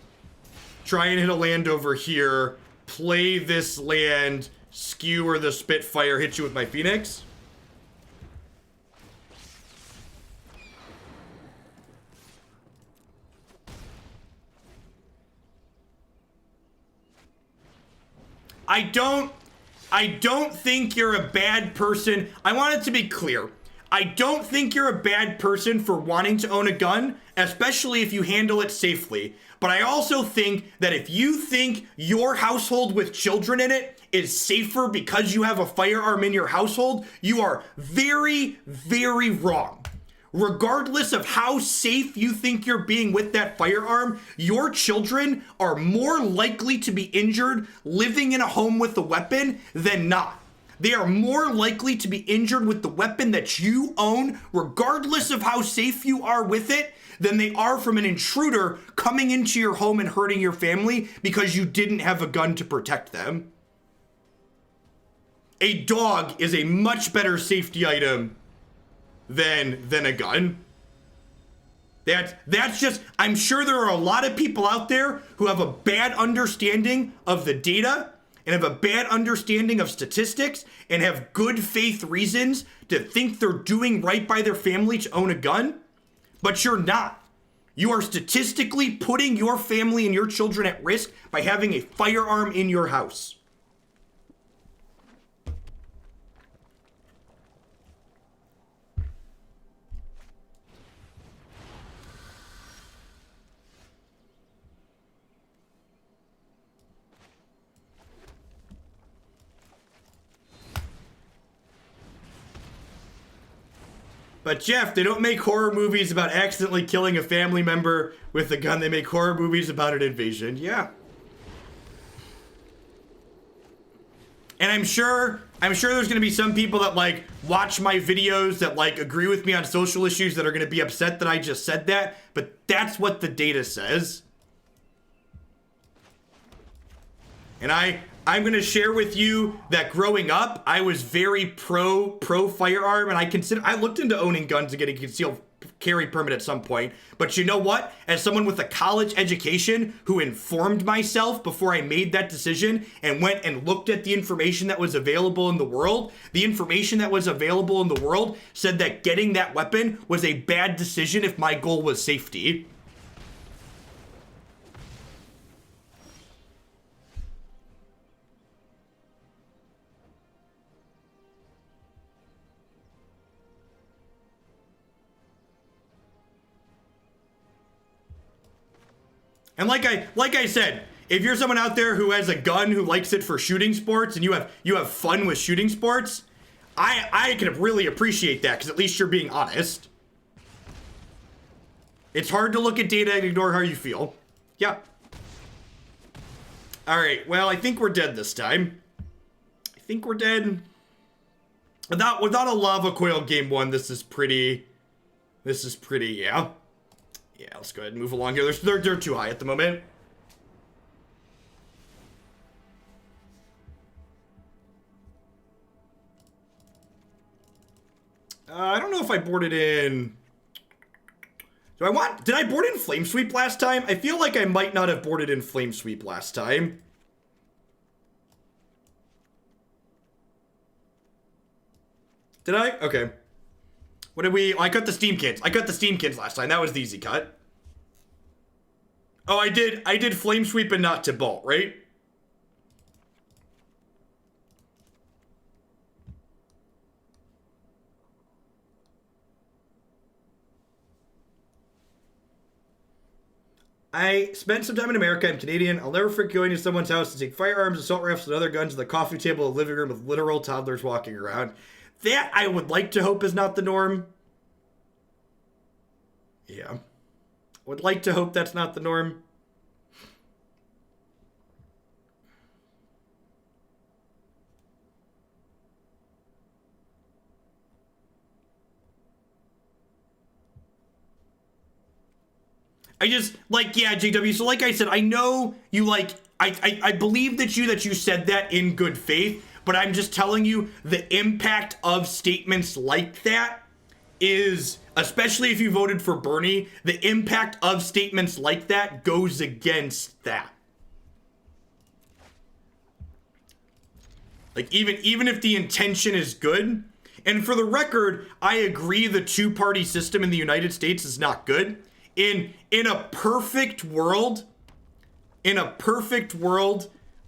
try and hit a land over here, play this land, skewer the Spitfire, hit you with my Phoenix. I don't think you're a bad person. I want it to be clear. I don't think you're a bad person for wanting to own a gun, especially if you handle it safely. But I also think that if you think your household with children in it is safer because you have a firearm in your household, you are very, very wrong. Regardless of how safe you think you're being with that firearm, your children are more likely to be injured living in a home with a weapon than not. They are more likely to be injured with the weapon that you own, regardless of how safe you are with it, than they are from an intruder coming into your home and hurting your family because you didn't have a gun to protect them. A dog is a much better safety item than a gun. That's just, I'm sure there are a lot of people out there who have a bad understanding of the data and have a bad understanding of statistics and have good faith reasons to think they're doing right by their family to own a gun, but you're not. You are statistically putting your family and your children at risk by having a firearm in your house. But Jeff, they don't make horror movies about accidentally killing a family member with a gun. They make horror movies about an invasion. Yeah. And I'm sure there's going to be some people that like watch my videos that like agree with me on social issues that are going to be upset that I just said that, but that's what the data says. And I'm going to share with you that growing up, I was very pro firearm, and I looked into owning guns and getting a concealed carry permit at some point. But you know what? As someone with a college education who informed myself before I made that decision and went and looked at the information that was available in the world, the information that was available in the world said that getting that weapon was a bad decision if my goal was safety. And like I said, if you're someone out there who has a gun who likes it for shooting sports and you have fun with shooting sports, I can really appreciate that because at least you're being honest. It's hard to look at data and ignore how you feel. Yeah. All right. Well, I think we're dead this time. I think we're dead. Without a Lava Coil game one, this is pretty, yeah. Yeah, let's go ahead and move along here. They're too high at the moment. I don't know if I boarded in. Did I board in Flame Sweep last time? I feel like I might not have boarded in Flame Sweep last time. Did I? Okay. What did we... I cut the Steam-Kins. I cut the Steam-Kins last time. That was the easy cut. Oh, I did Flame Sweep and not Tibalt, right? I spent some time in America. I'm Canadian. I'll never forget going to someone's house to take firearms, assault rifles, and other guns at the coffee table in the living room with literal toddlers walking around. That I would like to hope is not the norm. Yeah. Would like to hope that's not the norm. I just, like, yeah, JW, so like I said, I know you, like, I believe that you said that in good faith, but I'm just telling you the impact of statements like that is, especially if you voted for Bernie, the impact of statements like that goes against that. Like, even if the intention is good, and for the record, I agree the two-party system in the United States is not good. In a perfect world,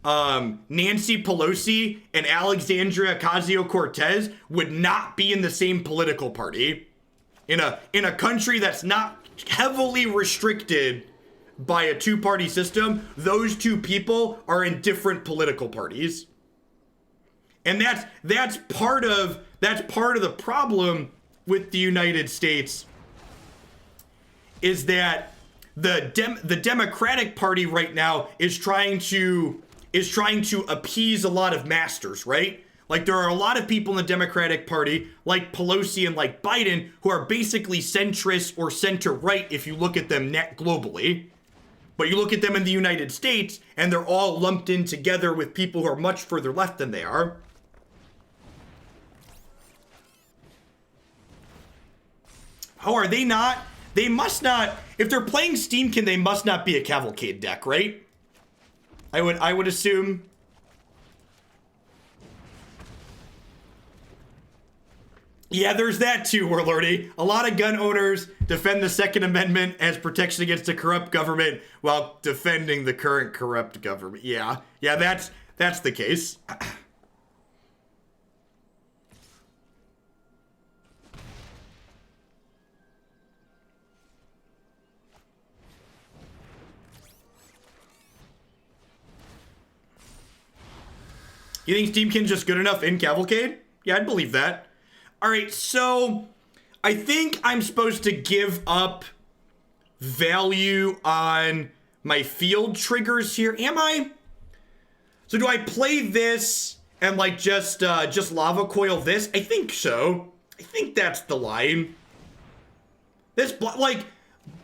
Nancy Pelosi and Alexandria Ocasio-Cortez would not be in the same political party. In a country that's not heavily restricted by a two-party system, those two people are in different political parties. And that's part of the problem with the United States, is that the Democratic Party right now is trying to appease a lot of masters, right? Like, there are a lot of people in the Democratic Party, like Pelosi and like Biden, who are basically centrist or center-right if you look at them globally. But you look at them in the United States, and they're all lumped in together with people who are much further left than they are. How are they not? They must not, if they're playing Steam-Kin, they must not be a Cavalcade deck, right? I would assume. Yeah, there's that too, Warlordy. A lot of gun owners defend the Second Amendment as protection against a corrupt government while defending the current corrupt government. Yeah, that's the case. You think Steam-Kin's just good enough in Cavalcade? Yeah, I'd believe that. Alright, so I think I'm supposed to give up value on my field triggers here. Am I? So do I play this and like just Lava Coil this? I think so. I think that's the line. This, like,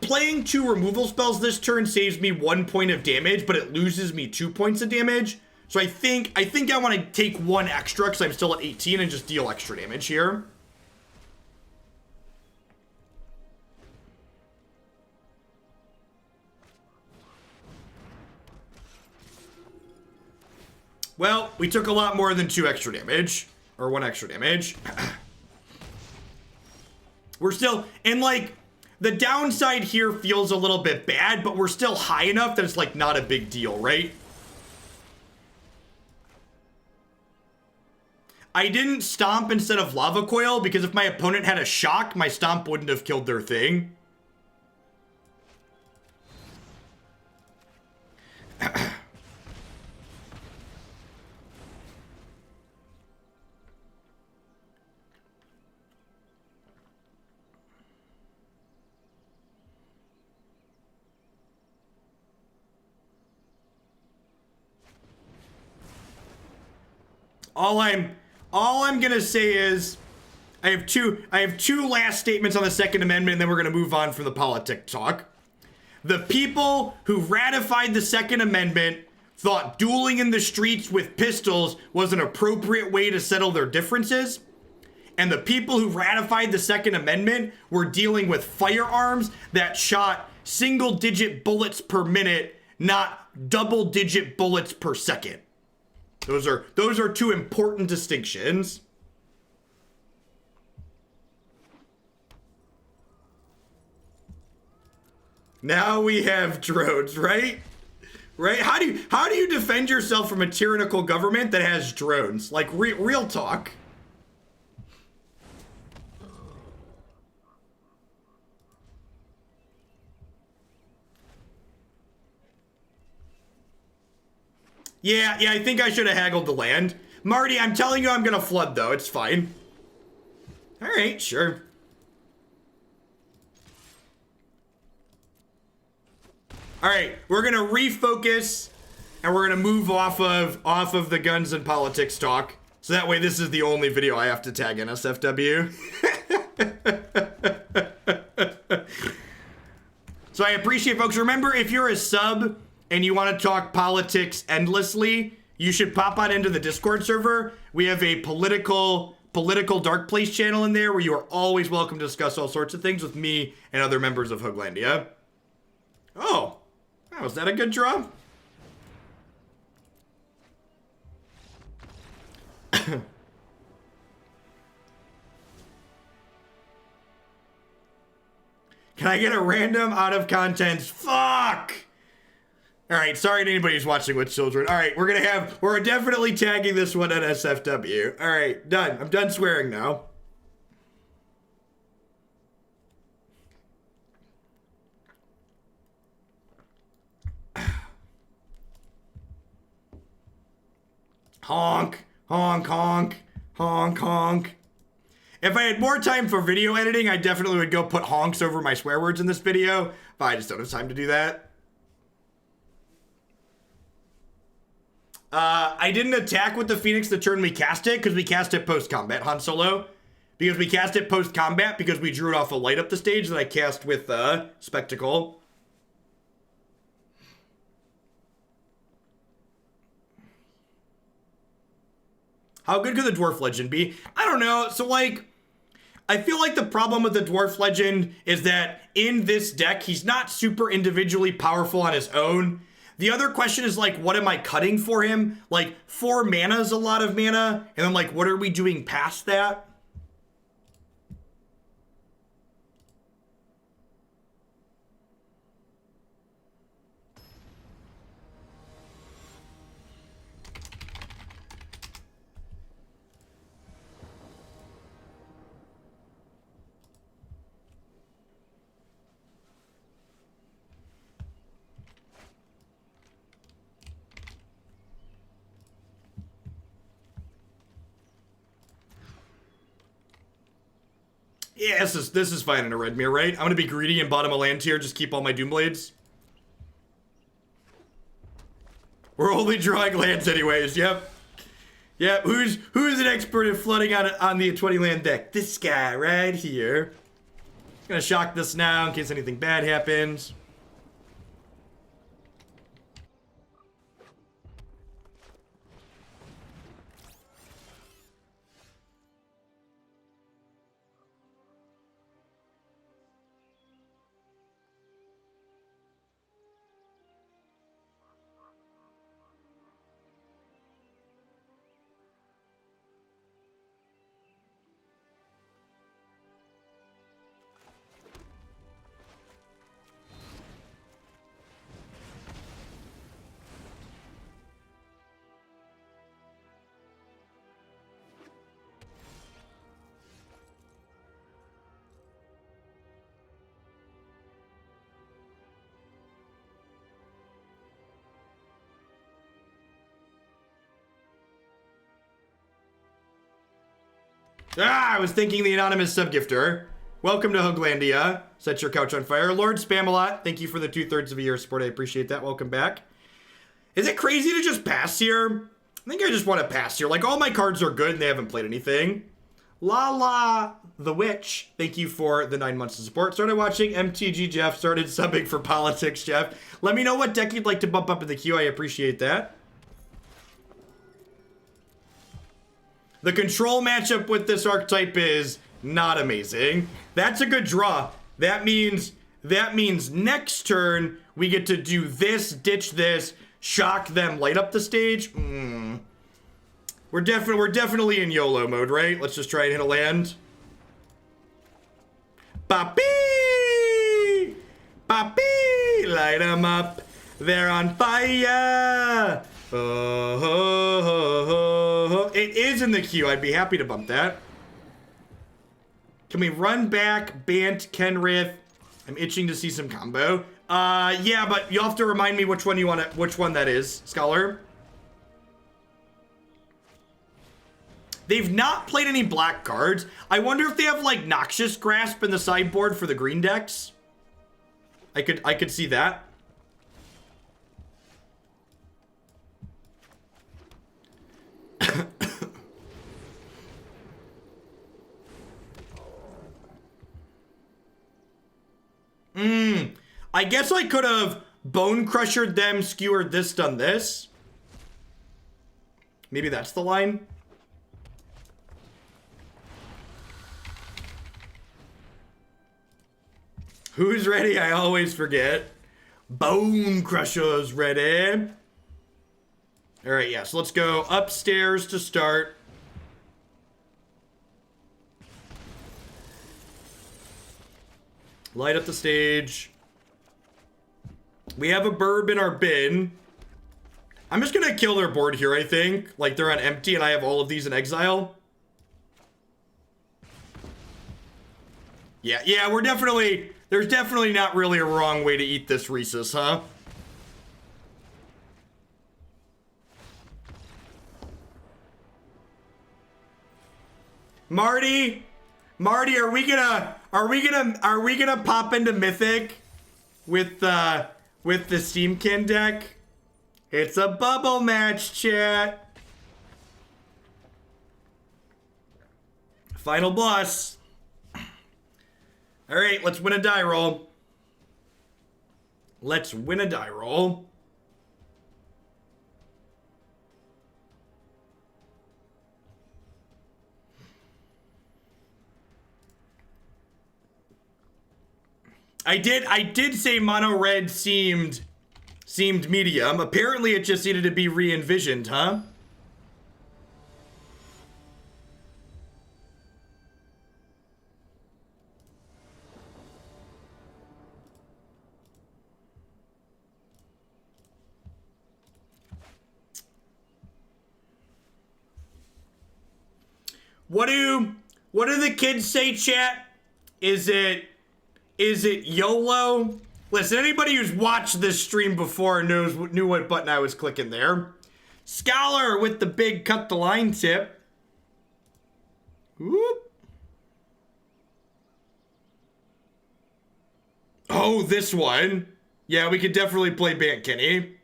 playing 2 removal spells this turn saves me 1 point of damage, but it loses me 2 points of damage. So I think I want to take 1 extra because I'm still at 18 and just deal extra damage here. Well, we took a lot more than 2 extra damage. Or 1 extra damage. We're still, and like, the downside here feels a little bit bad, but we're still high enough that it's like not a big deal, right? I didn't stomp instead of Lava Coil because if my opponent had a shock, my stomp wouldn't have killed their thing. All I'm gonna say is I have two last statements on the Second Amendment, and then we're gonna move on from the politic talk. The people who ratified the Second Amendment thought dueling in the streets with pistols was an appropriate way to settle their differences. And the people who ratified the Second Amendment were dealing with firearms that shot single-digit bullets per minute, not double-digit bullets per second. Those are 2 important distinctions. Now we have drones, right? Right? How do you defend yourself from a tyrannical government that has drones? Like real talk. Yeah, I think I should have haggled the land. Marty, I'm telling you I'm gonna flood though. It's fine. All right, sure. All right, we're gonna refocus, and we're gonna move off of the guns and politics talk. So that way, this is the only video I have to tag NSFW. So I appreciate folks. Remember, if you're a sub and you want to talk politics endlessly, you should pop on into the Discord server. We have a political dark place channel in there where you are always welcome to discuss all sorts of things with me and other members of Hooglandia. Oh, was that a good draw? Can I get a random out of contents? Fuck! Alright, sorry to anybody who's watching with children. Alright, we're definitely tagging this one at NSFW. Alright, done. I'm done swearing now. Honk, honk, honk, honk, honk. If I had more time for video editing, I definitely would go put honks over my swear words in this video, but I just don't have time to do that. I didn't attack with the Phoenix the turn we cast it, because we cast it post-combat, Han Solo. Because we cast it post-combat, because we drew it off a light up the stage that I cast with Spectacle. How good could the Dwarf Legend be? I don't know. So, like, I feel like the problem with the Dwarf Legend is that in this deck, he's not super individually powerful on his own. The other question is, like, what am I cutting for him? Like, 4 mana is a lot of mana. And then, like, what are we doing past that? Yeah, this is fine in a red mirror, right? I'm gonna be greedy and bottom a land tier, just keep all my Doomblades. We're only drawing lands anyways, yep. Yep, who's an expert at flooding on the 20 land deck? This guy right here. Gonna shock this now in case anything bad happens. I was thinking the anonymous subgifter. Welcome to Hooglandia. Set your couch on fire. Lord Spamalot, thank you for the 2/3 of a year support. I appreciate that. Welcome back. Is it crazy to just pass here? I think I just want to pass here. Like, all my cards are good and they haven't played anything. La the Witch, thank you for the 9 months of support. Started watching MTG Jeff, started subbing for politics Jeff. Let me know what deck you'd like to bump up in the queue. I appreciate that. The control matchup with this archetype is not amazing. That's a good draw. That means next turn we get to do this, ditch this, shock them, light up the stage. We're definitely in YOLO mode, right? Let's just try and hit a land. Papi! Papi! light 'em up. They're on fire. Oh. It is in the queue. I'd be happy to bump that. Can we run back Bant Kenrith? I'm itching to see some combo. Yeah, but you'll have to remind me which one you want. Which one that is, Scholar. They've not played any black cards. I wonder if they have like Noxious Grasp in the sideboard for the green decks. I could see that. I guess I could have Bonecrushered them, skewered this, done this. Maybe that's the line. Who's ready? I always forget. Bonecrusher's ready. All right, yeah, so let's go upstairs to start. Light up the stage. We have a burb in our bin. I'm just gonna kill their board here, I think. Like, they're on empty and I have all of these in exile. Yeah, we're definitely... There's definitely not really a wrong way to eat this Rhesus, huh? Marty, are we gonna pop into Mythic with the Steam-Kin deck? It's a bubble match, chat. Final boss. All right, let's win a die roll. Let's win a die roll. I did say mono red seemed medium. Apparently it just needed to be re-envisioned, huh? What do the kids say, chat? Is it YOLO? Listen, anybody who's watched this stream before knew what button I was clicking there. Scholar with the big cut the line tip. Whoop. Oh, this one. Yeah, we could definitely play Bant Kenny.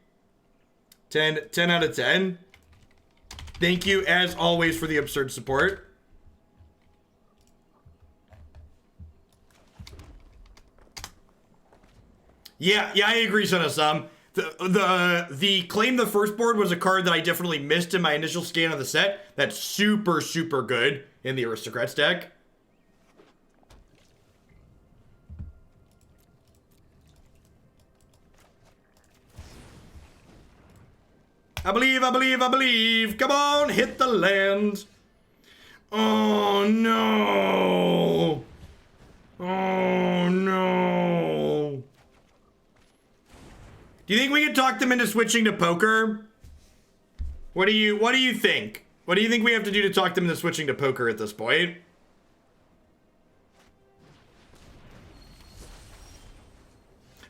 10 out of 10. Thank you, as always, for the absurd support. Yeah, I agree, Son of Some. The Claim the First board was a card that I definitely missed in my initial scan of the set. That's super, super good in the Aristocrats deck. I believe. Come on, hit the land. Oh, no. Oh, no. Do you think we can talk them into switching to poker? What do you think? What do you think we have to do to talk them into switching to poker at this point?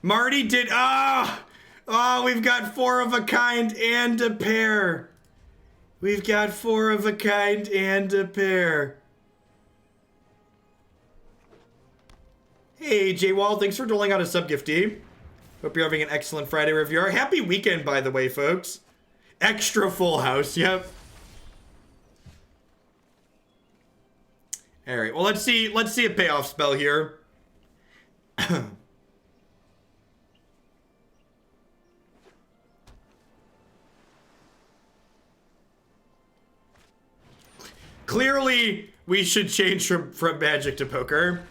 Marty did... Oh, we've got 4 of a kind and a pair. We've got 4 of a kind and a pair. Hey, J-Wall, thanks for doling out a sub-giftee. Hope you're having an excellent Friday review. Happy weekend, by the way, folks. Extra full house, yep. All right, well, let's see a payoff spell here. Clearly, we should change from Magic to poker.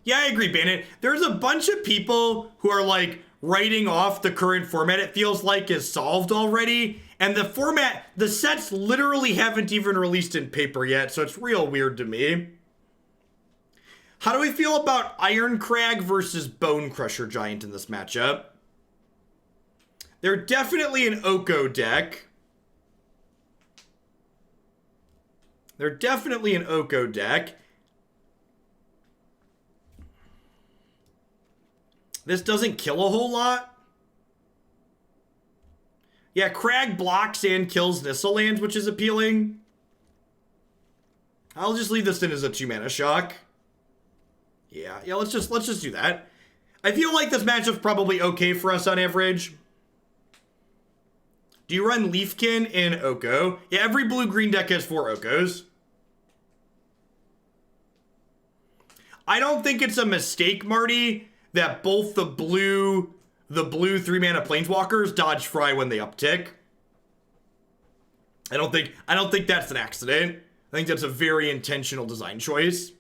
Yeah, I agree, Bennett. There's a bunch of people who are like writing off the current format. It feels like is solved already. And the sets literally haven't even released in paper yet. So it's real weird to me. How do we feel about Irencrag versus Bonecrusher Giant in this matchup? They're definitely an Oko deck. They're definitely an Oko deck. This doesn't kill a whole lot. Yeah, Crag blocks and kills Nissa lands, which is appealing. I'll just leave this in as a 2-mana shock. Yeah, let's just do that. I feel like this matchup's probably okay for us on average. Do you run Leafkin in Oko? Yeah, every blue-green deck has 4 Okos. I don't think it's a mistake, Marty, that both the blue 3-mana planeswalkers dodge Fry when they uptick. I don't think that's an accident. I think that's a very intentional design choice.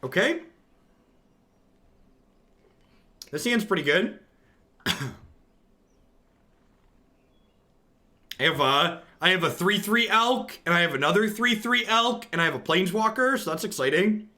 Okay. This hand's pretty good. I have a 3/3 elk, and I have another 3/3 elk, and I have a planeswalker, so that's exciting.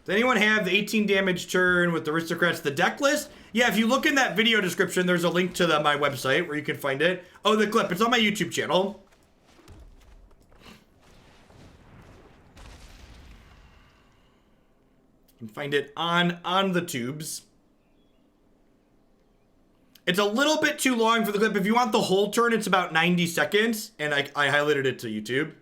Does anyone have the 18 damage turn with the aristocrats, the deck list? Yeah, if you look in that video description, there's a link to my website where you can find it. Oh, the clip. It's on my YouTube channel. You can find it on the tubes. It's a little bit too long for the clip. If you want the whole turn, it's about 90 seconds, and I highlighted it to YouTube.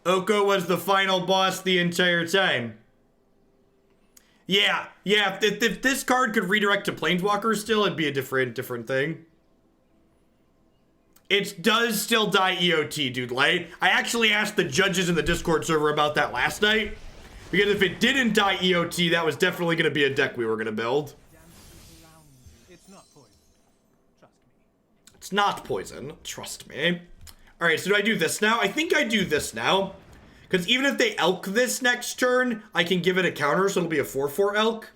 Oko was the final boss the entire time. Yeah, if this card could redirect to Planeswalkers still, it'd be a different thing. It does still die EOT, dude. Like, I actually asked the judges in the Discord server about that last night. Because if it didn't die EOT, that was definitely going to be a deck we were going to build. It's not poison. Trust me. It's not poison. Trust me. Alright, so do I do this now? I think I do this now. Because even if they elk this next turn, I can give it a counter, so it'll be a 4/4 elk.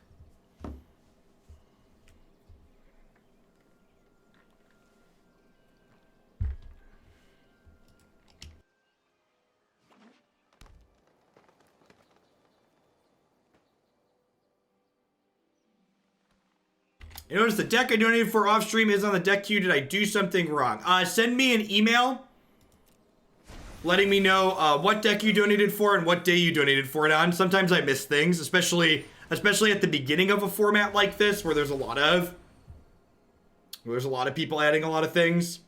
You notice the deck I donated for off stream is on the deck queue. Did I do something wrong? Send me an email letting me know what deck you donated for and what day you donated for it on. Sometimes I miss things, especially at the beginning of a format like this where there's a lot of people adding a lot of things.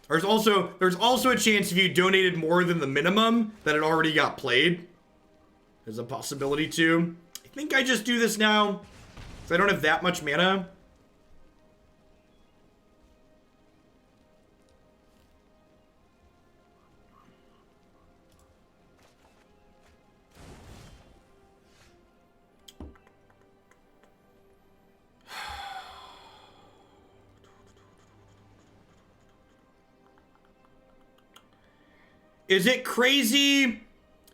There's also a chance if you donated more than the minimum that it already got played. There's a possibility too. I think I just do this now because I don't have that much mana. Is it crazy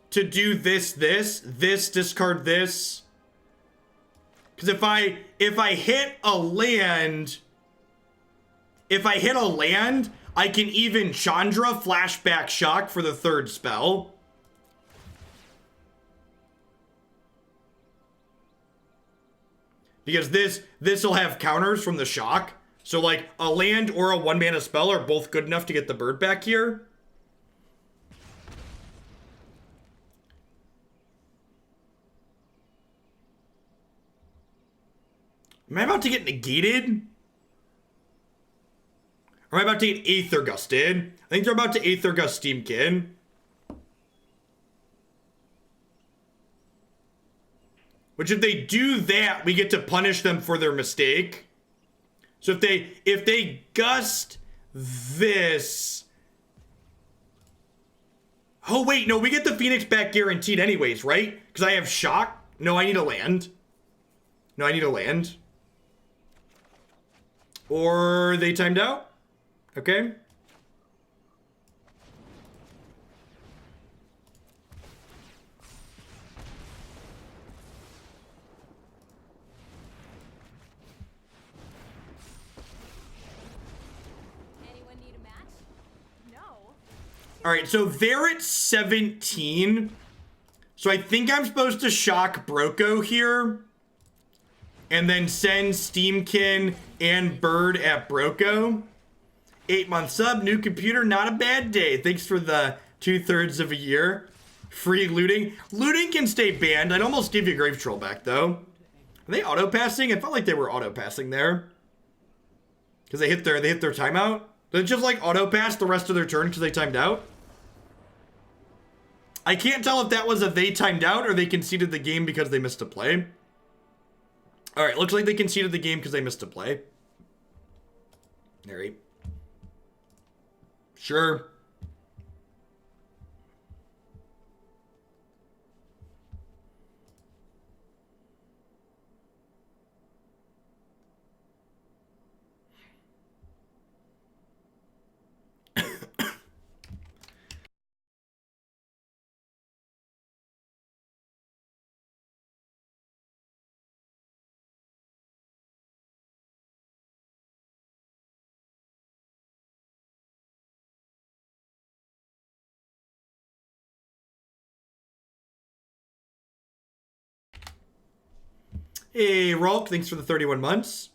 to do this, discard this? Because if I hit a land, I can even Chandra flashback shock for the 3rd spell. Because this will have counters from the shock. So like a land or a 1-mana spell are both good enough to get the bird back here. Am I about to get negated? Or am I about to get Aether Gusted? I think they're about to Aether Gust Steam-Kin. Which if they do that, we get to punish them for their mistake. So if they gust this... Oh, wait, no, we get the Phoenix back guaranteed anyways, right? Because I have shock. No, I need a land. No, I need a land. Or they timed out. Okay. Anyone need a match? No. All right, so they're at 17. So I think I'm supposed to shock Broco here. And then send Steam-Kin and Bird at Broco. 8-month sub, new computer, not a bad day. Thanks for the 2/3 of a year. Free looting. Looting can stay banned. I'd almost give you Grave Troll back, though. Are they auto-passing? I felt like they were auto-passing there. Because they hit their timeout. Did it just like auto-pass the rest of their turn because they timed out? I can't tell if that was a they timed out or they conceded the game because they missed a play. Alright, looks like they conceded the game because they missed a play. Alright. Sure. Hey, Rolk, thanks for the 31 months.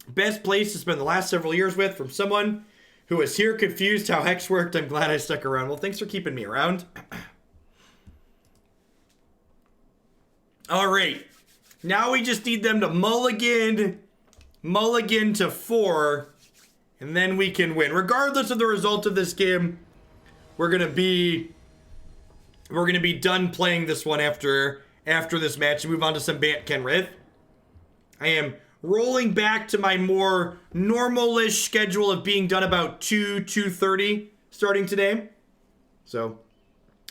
Best place to spend the last several years with from someone who was here confused how Hex worked. I'm glad I stuck around. Well, thanks for keeping me around. All right. Now we just need them to mulligan to 4, and then we can win. Regardless of the result of this game, we're gonna be done playing this one after this match and move on to some Bant-Ken Rith. I am rolling back to my more normal-ish schedule of being done about 2:30 starting today. So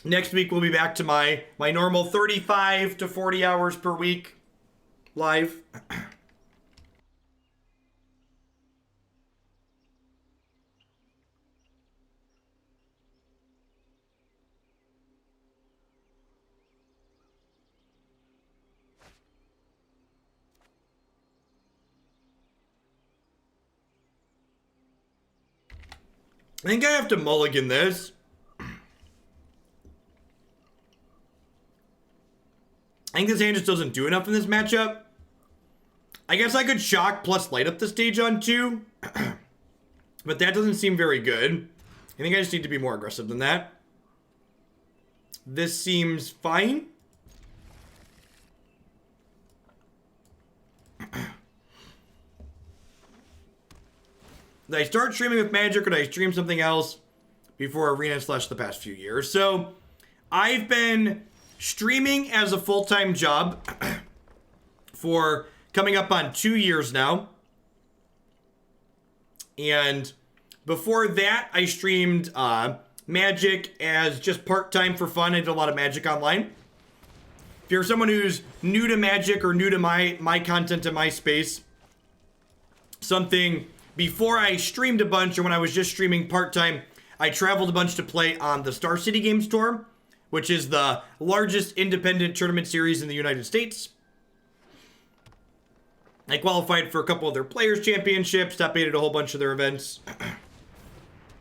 next week we'll be back to my normal 35 to 40 hours per week live. I think I have to mulligan this. I think this hand just doesn't do enough in this matchup. I guess I could shock plus light up the stage on 2. But that doesn't seem very good. I think I just need to be more aggressive than that. This seems fine. Did I start streaming with Magic or did I stream something else before Arena / the past few years? So, I've been streaming as a full-time job for coming up on 2 years now. And before that, I streamed Magic as just part-time for fun. I did a lot of Magic online. If you're someone who's new to Magic or new to my content in my space, something... Before I streamed a bunch, or when I was just streaming part-time, I traveled a bunch to play on the Star City Games Tour, which is the largest independent tournament series in the United States. I qualified for a couple of their Players' Championships, top-8 at a whole bunch of their events.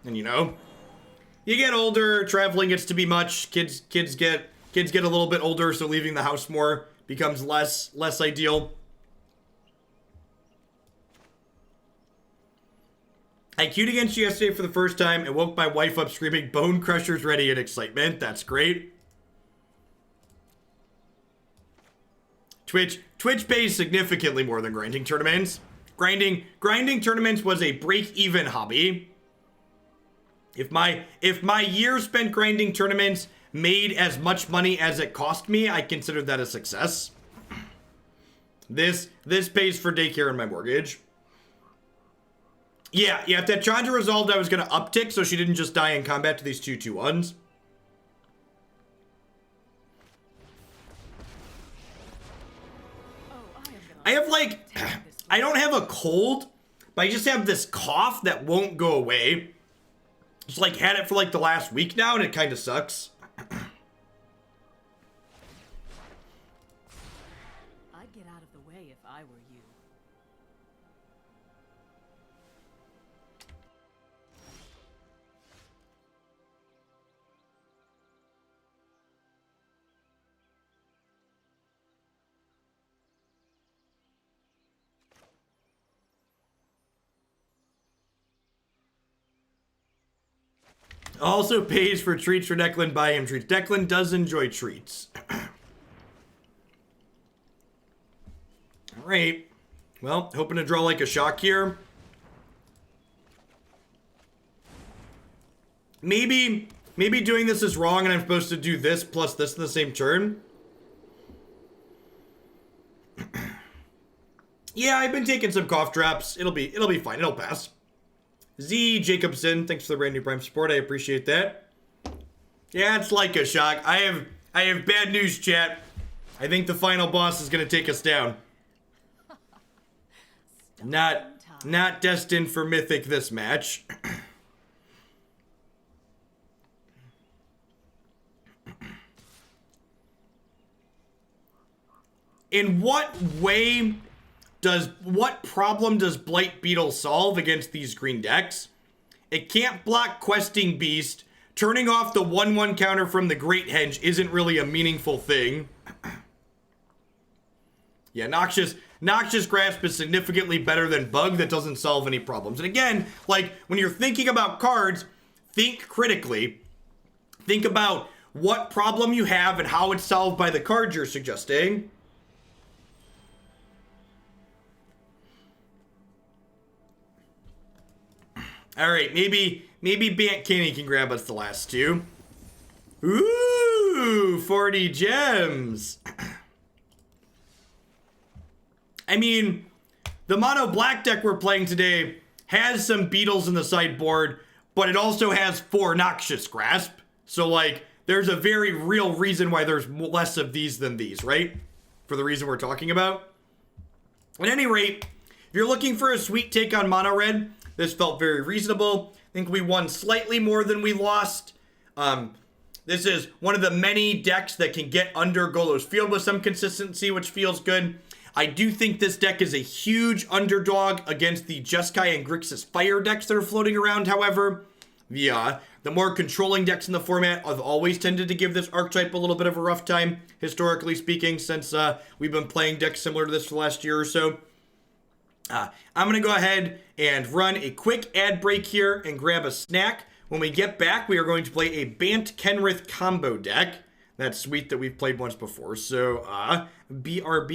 And you know, you get older, traveling gets to be much, kids get a little bit older, so leaving the house more becomes less ideal. I queued against you yesterday for the first time and woke my wife up screaming, Bonecrusher's ready in excitement. That's great. Twitch pays significantly more than grinding tournaments. Grinding tournaments was a break-even hobby. If my year spent grinding tournaments made as much money as it cost me, I consider that a success. This pays for daycare and my mortgage. Yeah, if that Chandra resolved, I was going to uptick so she didn't just die in combat to these 2/2/1s. I have, like, I don't have a cold, but I just have this cough that won't go away. Just, like, had it for, like, the last week now, and it kind of sucks. I'd get out of the way if I were you. Also pays for treats for Declan, buy him treats. Declan does enjoy treats. Alright. Well, hoping to draw like a shock here. Maybe doing this is wrong and I'm supposed to do this plus this in the same turn. Yeah, I've been taking some cough drops. It'll be fine. It'll pass. Z Jacobson, thanks for the brand new Prime support. I appreciate that. Yeah, it's like a shock. I have bad news, chat. I think the final boss is gonna take us down. Not destined for mythic this match. In what problem does Blight Beetle solve against these green decks? It can't block Questing Beast. Turning off the 1/1 counter from the Great Henge isn't really a meaningful thing. Yeah, Noxious Grasp is significantly better than Bug that doesn't solve any problems. And again, like, when you're thinking about cards, think critically. Think about what problem you have and how it's solved by the card you're suggesting. Alright, maybe Bant Kenny can grab us the last two. Ooh, 40 gems. I mean, the mono black deck we're playing today has some beetles in the sideboard, but it also has 4 Noxious Grasp. So, like, there's a very real reason why there's less of these than these, right? For the reason we're talking about. At any rate, if you're looking for a sweet take on mono red, this felt very reasonable. I think we won slightly more than we lost. This is one of the many decks that can get under Golos Field with some consistency, which feels good. I do think this deck is a huge underdog against the Jeskai and Grixis Fire decks that are floating around, however. The more controlling decks in the format have always tended to give this archetype a little bit of a rough time, historically speaking, since we've been playing decks similar to this for the last year or so. I'm going to go ahead and run a quick ad break here and grab a snack. When we get back, we are going to play a Bant Kenrith combo deck. That's sweet that we've played once before. So, BRB.